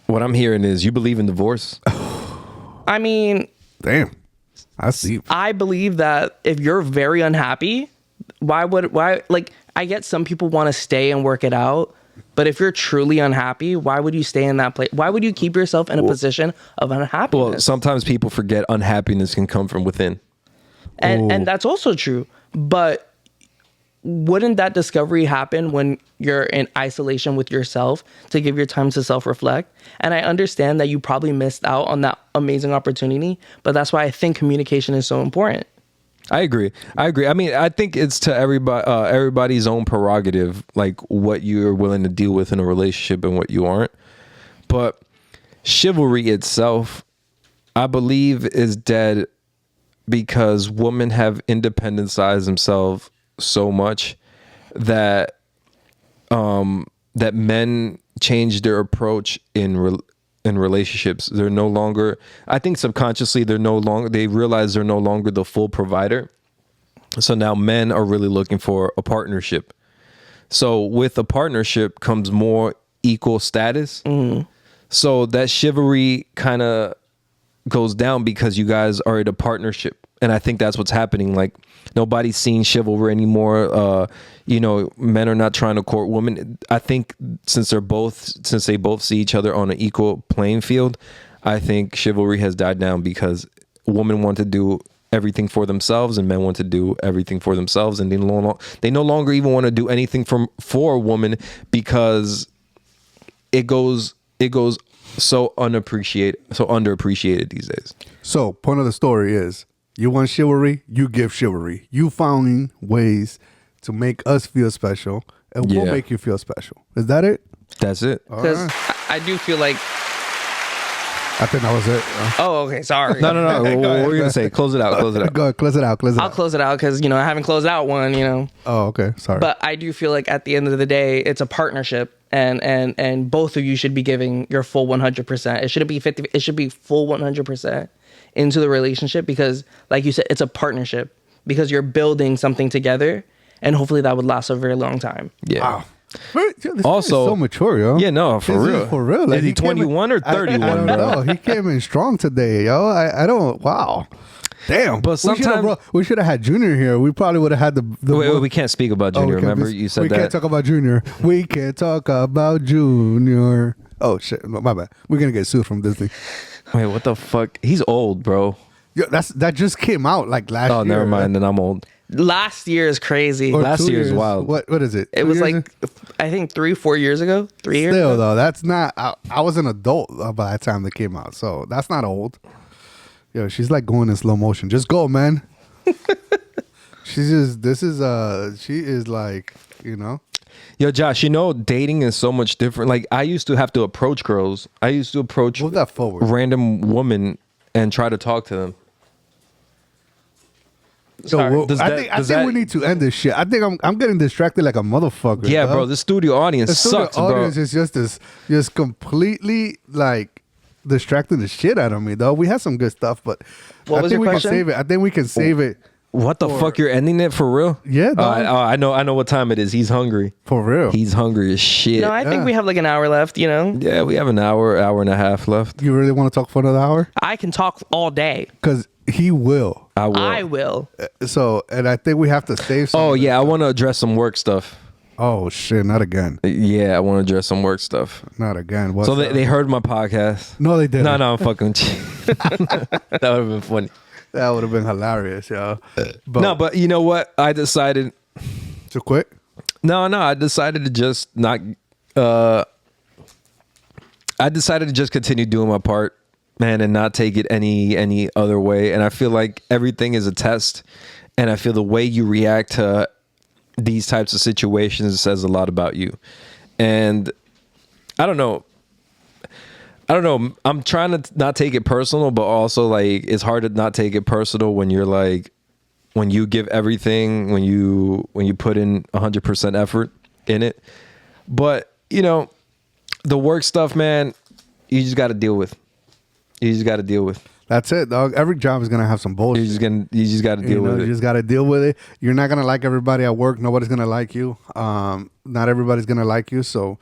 Speaker 1: What I'm hearing is you believe in divorce.
Speaker 3: I mean,
Speaker 2: Damn. I see.
Speaker 3: I believe that if you're very unhappy, why I get some people want to stay and work it out, but if you're truly unhappy, why would you stay in that place? Why would you keep yourself in a position of unhappiness?
Speaker 1: Well, sometimes people forget unhappiness can come from within.
Speaker 3: And that's also true. But wouldn't that discovery happen when you're in isolation with yourself to give your time to self-reflect? And I understand that you probably missed out on that amazing opportunity, but that's why I think communication is so important.
Speaker 1: I agree. I mean, I think it's to everybody's own prerogative, like what you're willing to deal with in a relationship and what you aren't. But chivalry itself, I believe, is dead because women have independentized themselves so much that that men change their approach in relationships. They're no longer, I think subconsciously they realize they're no longer the full provider. So now men are really looking for a partnership. So with a partnership comes more equal status. So that chivalry kind of goes down because you guys are in a partnership. And I think that's what's happening. Like, nobody's seeing chivalry anymore. Men are not trying to court women. I think since they both see each other on an equal playing field, I think chivalry has died down because women want to do everything for themselves and men want to do everything for themselves, and they no longer even want to do anything for a woman because it goes so underappreciated these days.
Speaker 2: So, point of the story is, you want chivalry, you give chivalry. You found ways to make us feel special, and we'll make you feel special. Is that it?
Speaker 1: That's it.
Speaker 3: Because I do feel like...
Speaker 2: I think that was it.
Speaker 3: Oh, okay. Sorry.
Speaker 1: No. What were you going to say? Close it out.
Speaker 2: Go ahead, close it out.
Speaker 3: I'll close it out because, I haven't closed out one,
Speaker 2: Oh, okay. Sorry.
Speaker 3: But I do feel like at the end of the day, it's a partnership. and both of you should be giving your full 100%. It shouldn't be 50. It should be full 100% into the relationship, because, like you said, it's a partnership, because you're building something together, and hopefully that would last a very long time.
Speaker 1: Yeah.
Speaker 2: Wow. This
Speaker 1: Also-
Speaker 2: guy is so mature, yo.
Speaker 1: Yeah, no, for
Speaker 2: This
Speaker 1: real.
Speaker 2: is for real.
Speaker 1: Is he
Speaker 2: came in-
Speaker 1: 21 or 31,
Speaker 2: I don't
Speaker 1: bro?
Speaker 2: know. He came in strong today, yo. I don't. Wow. Damn.
Speaker 1: But sometimes-
Speaker 2: we should have had Junior here. We probably would have had the
Speaker 1: Wait, we can't speak about
Speaker 2: Oh,
Speaker 1: Junior.
Speaker 2: we can't
Speaker 1: Remember,
Speaker 2: be-
Speaker 1: you said
Speaker 2: we
Speaker 1: that.
Speaker 2: can't talk about Junior. We can't talk about Junior. Oh shit, my bad. We're gonna get sued from Disney.
Speaker 1: Wait, what the fuck? He's old, bro.
Speaker 2: Yo, that just came out like last year.
Speaker 1: Oh, never mind. Then I'm old.
Speaker 3: Last year is crazy.
Speaker 2: Or
Speaker 1: Last
Speaker 2: 2
Speaker 1: year's
Speaker 2: years.
Speaker 1: wild.
Speaker 2: What is it?
Speaker 3: It
Speaker 2: 2
Speaker 3: was
Speaker 2: years
Speaker 3: like, I think 3-4 years ago. 3 years
Speaker 2: Still
Speaker 3: ago.
Speaker 2: though, that's not. I was an adult by the time they came out, so that's not old. Yo, she's like going in slow motion. Just go, man. She's just. This is. She is like. You know.
Speaker 1: Yo, Josh, you know, dating is so much different. Like, I used to have to approach girls. I used to approach
Speaker 2: Move that forward.
Speaker 1: random women and try to talk to them.
Speaker 2: So
Speaker 3: Sorry.
Speaker 2: well,
Speaker 1: Does
Speaker 2: I
Speaker 1: that-
Speaker 2: think
Speaker 1: does
Speaker 2: we
Speaker 1: that-
Speaker 2: need to end this shit. I think I'm getting distracted like a motherfucker.
Speaker 1: Yeah,
Speaker 2: dog.
Speaker 1: bro, the studio audience
Speaker 2: The studio
Speaker 1: sucks, bro.
Speaker 2: audience is just completely like distracting the shit out of me, though. We had some good stuff, but
Speaker 3: What
Speaker 2: I
Speaker 3: was
Speaker 2: think
Speaker 3: your
Speaker 2: we
Speaker 3: question?
Speaker 2: can save it. I think we can save it
Speaker 1: What the fuck? You're ending it for real?
Speaker 2: Yeah, dog.
Speaker 1: I know what time it is. He's hungry.
Speaker 2: for real.
Speaker 1: He's hungry as shit.
Speaker 3: No, I think
Speaker 2: Yeah.
Speaker 3: we have like an hour left, you know?
Speaker 1: Yeah, we have an hour and a half left.
Speaker 2: You really want to talk for another hour?
Speaker 3: I can talk all day.
Speaker 2: Because he will.
Speaker 1: I will.
Speaker 3: I will.
Speaker 2: So, and I think we have to save. Some
Speaker 1: Oh
Speaker 2: of it.
Speaker 1: yeah, I want to address some work stuff.
Speaker 2: Oh shit! Not again.
Speaker 1: Yeah, I want to address some work stuff.
Speaker 2: Not again. What's
Speaker 1: So
Speaker 2: up?
Speaker 1: they heard my podcast.
Speaker 2: No, they didn't.
Speaker 1: No, I'm fucking. That would have been funny.
Speaker 2: That would have been hilarious, yo. But
Speaker 1: No, but you know what? I decided.
Speaker 2: to quit.
Speaker 1: No, I decided to just not. I decided to just continue doing my part, man, and not take it any other way. And I feel like everything is a test, and I feel the way you react to these types of situations says a lot about you. And I don't know. I'm trying to not take it personal, but also like it's hard to not take it personal when you're like, when you give everything, when you put in 100% effort in it. But you know, the work stuff, man, you just got to deal with. You just got to deal with.
Speaker 2: That's it, dog. Every job is gonna have some bullshit.
Speaker 1: You just got to deal with
Speaker 2: You
Speaker 1: it.
Speaker 2: just got to deal with it. You're not gonna like everybody at work. Nobody's gonna like you. Not everybody's gonna like you. So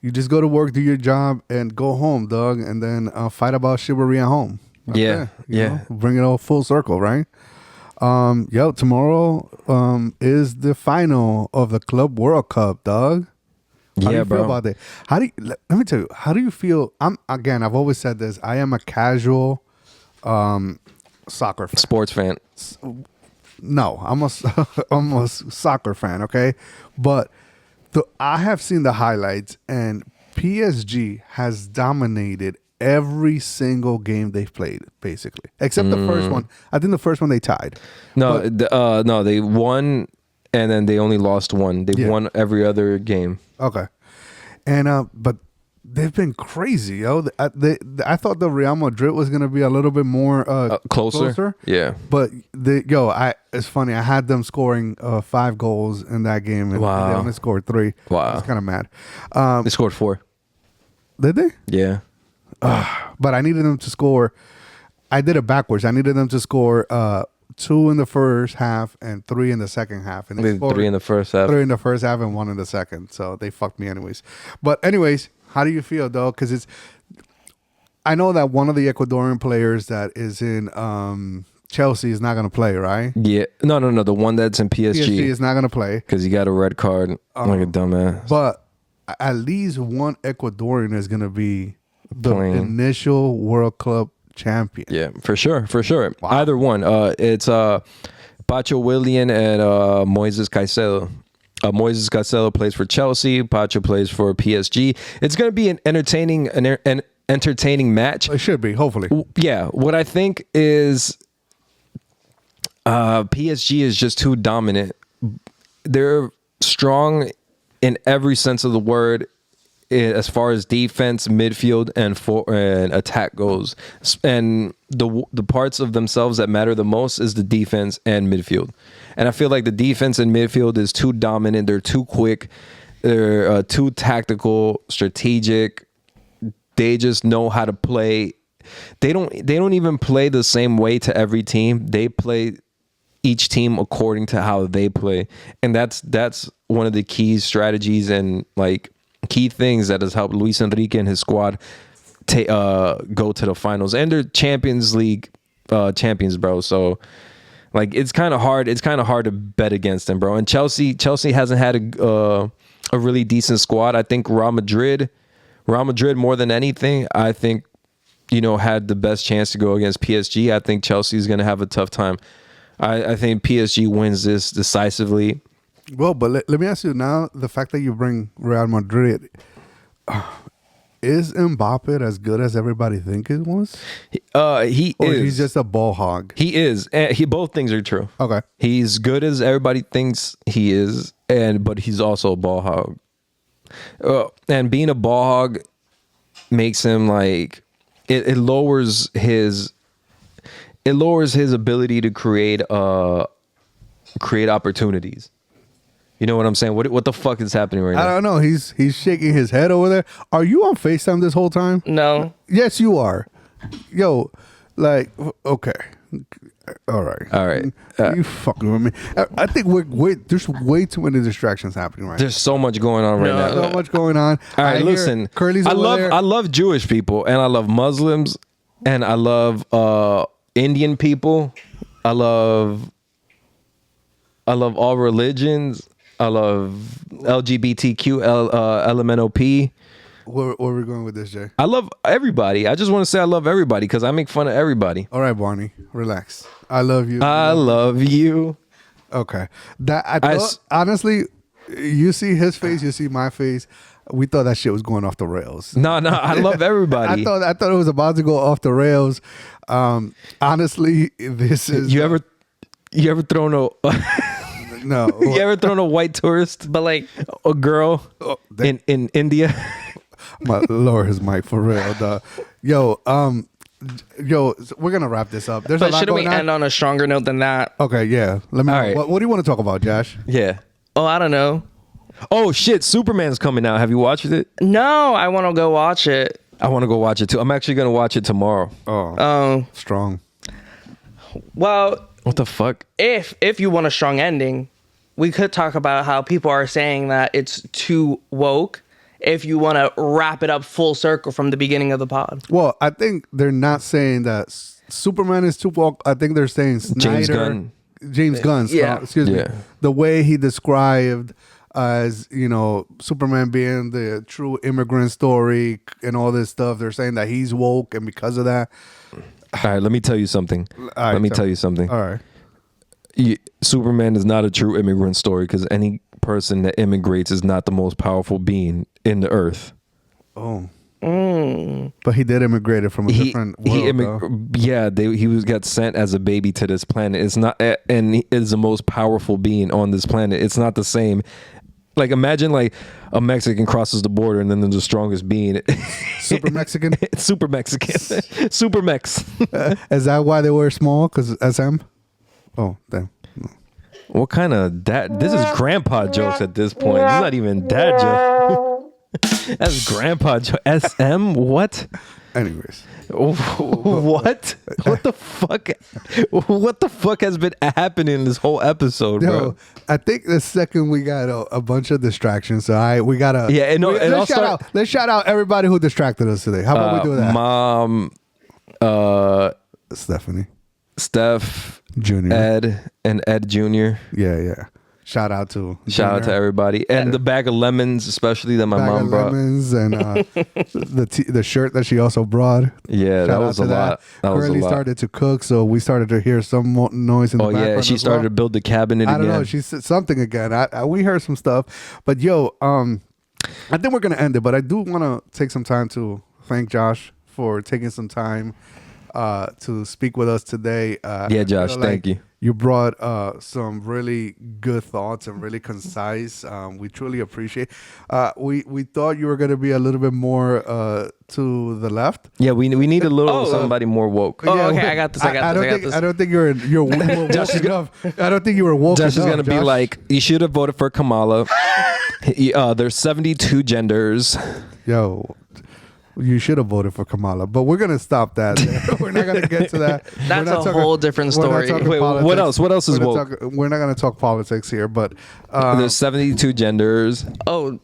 Speaker 2: you just go to work, do your job, and go home, dog. And then fight about chivalry at home. That's
Speaker 1: Yeah,
Speaker 2: it, you
Speaker 1: yeah.
Speaker 2: know? Bring it all full circle, right? Tomorrow is the final of the Club World Cup, dog. How do
Speaker 1: Yeah,
Speaker 2: you
Speaker 1: bro.
Speaker 2: feel about it? Let me tell you, how do you feel? I've always said this. I am a casual soccer fan.
Speaker 1: Sports fan.
Speaker 2: No, I'm a soccer fan, okay? But I have seen the highlights, and PSG has dominated every single game they've played, basically, except the first one. I think the first one they tied.
Speaker 1: No, no, they won, and then they only lost one. They
Speaker 2: Yeah.
Speaker 1: won every other game.
Speaker 2: Okay, and but they've been crazy, yo. I thought the Real Madrid was gonna be a little bit more
Speaker 1: Closer? Yeah.
Speaker 2: But it's funny. I had them scoring 5 goals in that game, and
Speaker 1: Wow.
Speaker 2: they only scored 3.
Speaker 1: Wow.
Speaker 2: I was kind of mad.
Speaker 1: They scored 4.
Speaker 2: Did they?
Speaker 1: Yeah.
Speaker 2: But I needed them to score. I did it backwards. I needed them to score 2 in the first half and 3 in the second half. And
Speaker 1: They
Speaker 2: they
Speaker 1: did
Speaker 2: scored
Speaker 1: 3 in the first half.
Speaker 2: 3 in the first half and 1 in the second. So they fucked me anyways. But anyways, how do you feel, though? Because I know that one of the Ecuadorian players that is in Chelsea is not going to play, right?
Speaker 1: Yeah. No. The one that's in
Speaker 2: PSG
Speaker 1: PSG.
Speaker 2: is not going to play.
Speaker 1: Because he got a red card like a dumbass.
Speaker 2: But at least one Ecuadorian is going to be the
Speaker 1: Playing.
Speaker 2: initial World Club champion.
Speaker 1: Yeah, for sure.
Speaker 2: Wow.
Speaker 1: Either one. It's Pacho Willian and Moises Caicedo. Moises Caicedo plays for Chelsea. Pacho plays for PSG. It's going to be an entertaining match.
Speaker 2: It should be, hopefully.
Speaker 1: Yeah, what I think is PSG is just too dominant. They're strong in every sense of the word as far as defense, midfield, and attack goes. And the parts of themselves that matter the most is the defense and midfield. And I feel like the defense and midfield is too dominant. They're too quick. They're too tactical, strategic. They just know how to play. They don't even play the same way to every team. They play each team according to how they play, and that's one of the key strategies and like key things that has helped Luis Enrique and his squad go to the finals, and they're Champions League champions, bro. So like it's kind of hard to bet against them, bro. And Chelsea hasn't had a really decent squad. I think Real Madrid more than anything, I think, had the best chance to go against PSG. I think Chelsea's going to have a tough time. I think PSG wins this decisively.
Speaker 2: Well, but let me ask you now, the fact that you bring Real Madrid, is Mbappe as good as everybody think it was?
Speaker 1: He
Speaker 2: or
Speaker 1: is.
Speaker 2: He's just a ball hog?
Speaker 1: He is. Both things are true.
Speaker 2: Okay.
Speaker 1: He's good as everybody thinks he is, but he's also a ball hog. And being a ball hog makes him like it lowers his ability to create opportunities. You know what I'm saying? What the fuck is happening right now?
Speaker 2: I don't know. He's shaking his head over there. Are you on FaceTime this whole time?
Speaker 3: No.
Speaker 2: Yes, you are. Yo, like, okay. All right. You fucking with me. I think there's way too many distractions happening right now.
Speaker 1: There's so much going on right now.
Speaker 2: So much going on.
Speaker 1: All right, listen.
Speaker 2: Curly's
Speaker 1: I
Speaker 2: over there.
Speaker 1: love Jewish people, and I love Muslims, and I love Indian people. I love all religions. I love LGBTQ, LMNOP.
Speaker 2: Where are we going with this, Jay?
Speaker 1: I love everybody. I just want to say I love everybody because I make fun of everybody.
Speaker 2: All right, Barney, relax. I love you.
Speaker 1: I love you.
Speaker 2: Okay. Honestly, you see his face, you see my face. We thought that shit was going off the rails.
Speaker 1: No, I love everybody.
Speaker 2: I thought it was about to go off the rails. Honestly, this is
Speaker 1: You ever thrown a
Speaker 2: no.
Speaker 1: you ever thrown a white tourist,
Speaker 3: But like,
Speaker 1: a girl in India?
Speaker 2: My Lord, his mic for real, dog. Yo, we're gonna wrap this up. There's a
Speaker 3: but
Speaker 2: lot
Speaker 3: shouldn't we
Speaker 2: going on.
Speaker 3: end on a stronger note than that?
Speaker 2: Okay, yeah. Let me.
Speaker 1: All right.
Speaker 2: What do you want to talk about, Josh?
Speaker 1: Yeah.
Speaker 3: Oh, I don't know.
Speaker 1: Oh shit, Superman's coming out. Have you watched it?
Speaker 3: No, I want to go watch it.
Speaker 1: I want to go watch it too. I'm actually gonna watch it tomorrow.
Speaker 2: Oh, strong.
Speaker 3: Well,
Speaker 1: What the fuck?
Speaker 3: if you want a strong ending, we could talk about how people are saying that it's too woke. If you want to wrap it up full circle from the beginning of the pod.
Speaker 2: Well, I think they're not saying that Superman is too woke. I think they're saying Snyder, James Gunn.
Speaker 3: Yeah.
Speaker 2: Excuse me.
Speaker 1: Yeah.
Speaker 2: The way he described as Superman being the true immigrant story and all this stuff. They're saying that he's woke, and because of that.
Speaker 1: All right, let me tell you something.
Speaker 2: All right.
Speaker 1: Superman is not a true immigrant story because any person that immigrates is not the most powerful being in the earth.
Speaker 2: Oh. But he did immigrate from a different world.
Speaker 1: He got sent as a baby to this planet. It's not, and he is the most powerful being on this planet. It's not the same. Like imagine like a Mexican crosses the border and then there's the strongest being.
Speaker 2: Super Mexican?
Speaker 1: Super Mexican. Super Mex.
Speaker 2: Is that why they were small? Because SM? Oh, damn. No.
Speaker 1: What kind of dad? This is grandpa jokes at this point. This is not even dad joke. That's grandpa joke. SM? What?
Speaker 2: Anyways.
Speaker 1: What? What the fuck? What the fuck has been happening this whole episode, bro?
Speaker 2: Yo, I think the second we got a bunch of distractions. So we gotta let's shout out everybody who distracted us today. How about we do that?
Speaker 1: Mom,
Speaker 2: Stephanie,
Speaker 1: Steph,
Speaker 2: Junior,
Speaker 1: Ed, and Ed Jr.
Speaker 2: Yeah. Shout out to
Speaker 1: everybody, and the bag of lemons, especially that my mom brought.
Speaker 2: Lemons and the shirt that she also brought.
Speaker 1: Yeah, that was a lot.
Speaker 2: Curly started to cook, so we started to hear some noise in the background.
Speaker 1: Oh yeah, she started to build the cabinet again.
Speaker 2: I don't know. She said something again. We heard some stuff, but yo, I think we're gonna end it. But I do want to take some time to thank Josh for taking some time to speak with us today.
Speaker 1: Yeah, Josh, thank you.
Speaker 2: You brought some really good thoughts and really concise. We truly appreciate. We thought you were going to be a little bit more to the left.
Speaker 1: Yeah, we need a little somebody more woke.
Speaker 3: Oh,
Speaker 2: Yeah,
Speaker 3: okay, I got this. I
Speaker 2: don't think you're woke enough. I don't think you were woke
Speaker 1: Josh
Speaker 2: enough.
Speaker 1: is going to be like, you should have voted for Kamala. There's 72 genders.
Speaker 2: Yo, you should have voted for Kamala, but we're gonna stop that. We're not gonna get to that.
Speaker 3: That's a whole different
Speaker 2: we're not
Speaker 3: story.
Speaker 2: talking
Speaker 1: Wait,
Speaker 2: politics.
Speaker 1: what else? What else is
Speaker 2: we're not
Speaker 1: woke?
Speaker 2: we're not gonna talk politics here, but
Speaker 1: There's 72 genders.
Speaker 3: Oh,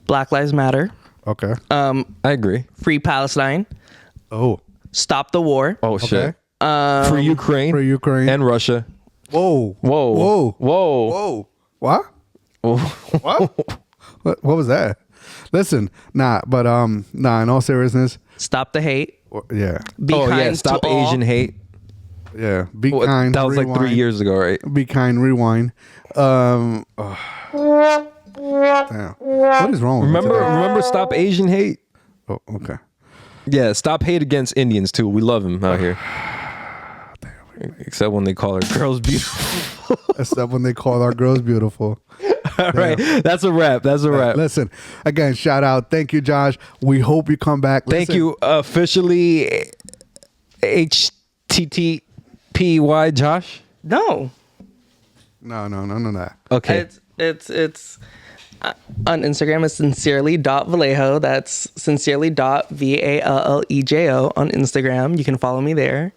Speaker 3: Black Lives Matter.
Speaker 2: okay.
Speaker 1: I agree.
Speaker 3: Free Palestine.
Speaker 2: Oh,
Speaker 3: Stop the war.
Speaker 1: Oh
Speaker 2: okay.
Speaker 1: shit. For Ukraine.
Speaker 2: For Ukraine.
Speaker 1: And Russia.
Speaker 2: Whoa,
Speaker 1: Whoa.
Speaker 2: whoa,
Speaker 1: Whoa.
Speaker 2: whoa. What? What was that? Listen, in all seriousness,
Speaker 3: Stop the hate.
Speaker 2: yeah,
Speaker 3: Be
Speaker 1: Oh
Speaker 3: kind
Speaker 1: yeah. Stop
Speaker 3: to all.
Speaker 1: Asian hate.
Speaker 2: yeah. Be
Speaker 1: What-
Speaker 2: kind.
Speaker 1: that was like 3
Speaker 2: rewind.
Speaker 1: years ago, right?
Speaker 2: Be kind. Rewind. Damn. What is wrong with me today?
Speaker 1: Remember stop Asian hate?
Speaker 2: Oh, okay.
Speaker 1: Yeah, stop hate against Indians too. We love them out here. Except when they call our girls beautiful.
Speaker 2: Except when they call our girls beautiful.
Speaker 1: All right. That's a wrap. That's a wrap.
Speaker 2: Listen, again, shout out. Thank you, Josh. We hope you come back.
Speaker 1: Thank
Speaker 2: Listen,
Speaker 1: you officially HTTPY Josh.
Speaker 3: No.
Speaker 2: No, none of that.
Speaker 1: Okay.
Speaker 3: It's on Instagram is sincerely.vallejo. That's sincerely.vallejo on Instagram. You can follow me there.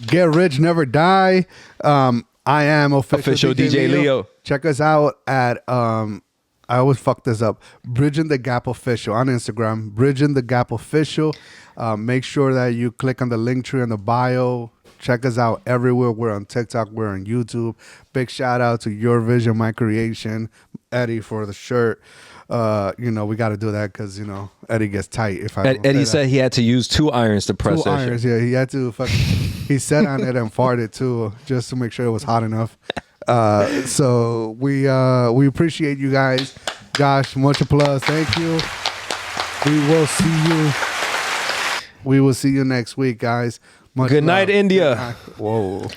Speaker 2: Get rich, never die. I am official
Speaker 1: DJ Leo.
Speaker 2: Check us out at I always fuck this up. Bridgin the Gap Official on Instagram. Bridgin the Gap Official. Make sure that you click on the link tree in the bio. Check us out everywhere. We're on TikTok. We're on YouTube. Big shout out to Your Vision, My Creation, Eddie for the shirt. We got to do that because Eddie gets tight. If I don't
Speaker 1: Eddie
Speaker 2: say
Speaker 1: said
Speaker 2: that.
Speaker 1: he had to use 2 irons to press
Speaker 2: Two
Speaker 1: that
Speaker 2: irons,
Speaker 1: shit.
Speaker 2: yeah. He had to he sat on it and farted too, just to make sure it was hot enough. So we appreciate you guys. Josh, much applause. Thank you. We will see you next week, guys. Much
Speaker 1: Good night,
Speaker 2: love.
Speaker 1: India.
Speaker 2: Good night. Whoa.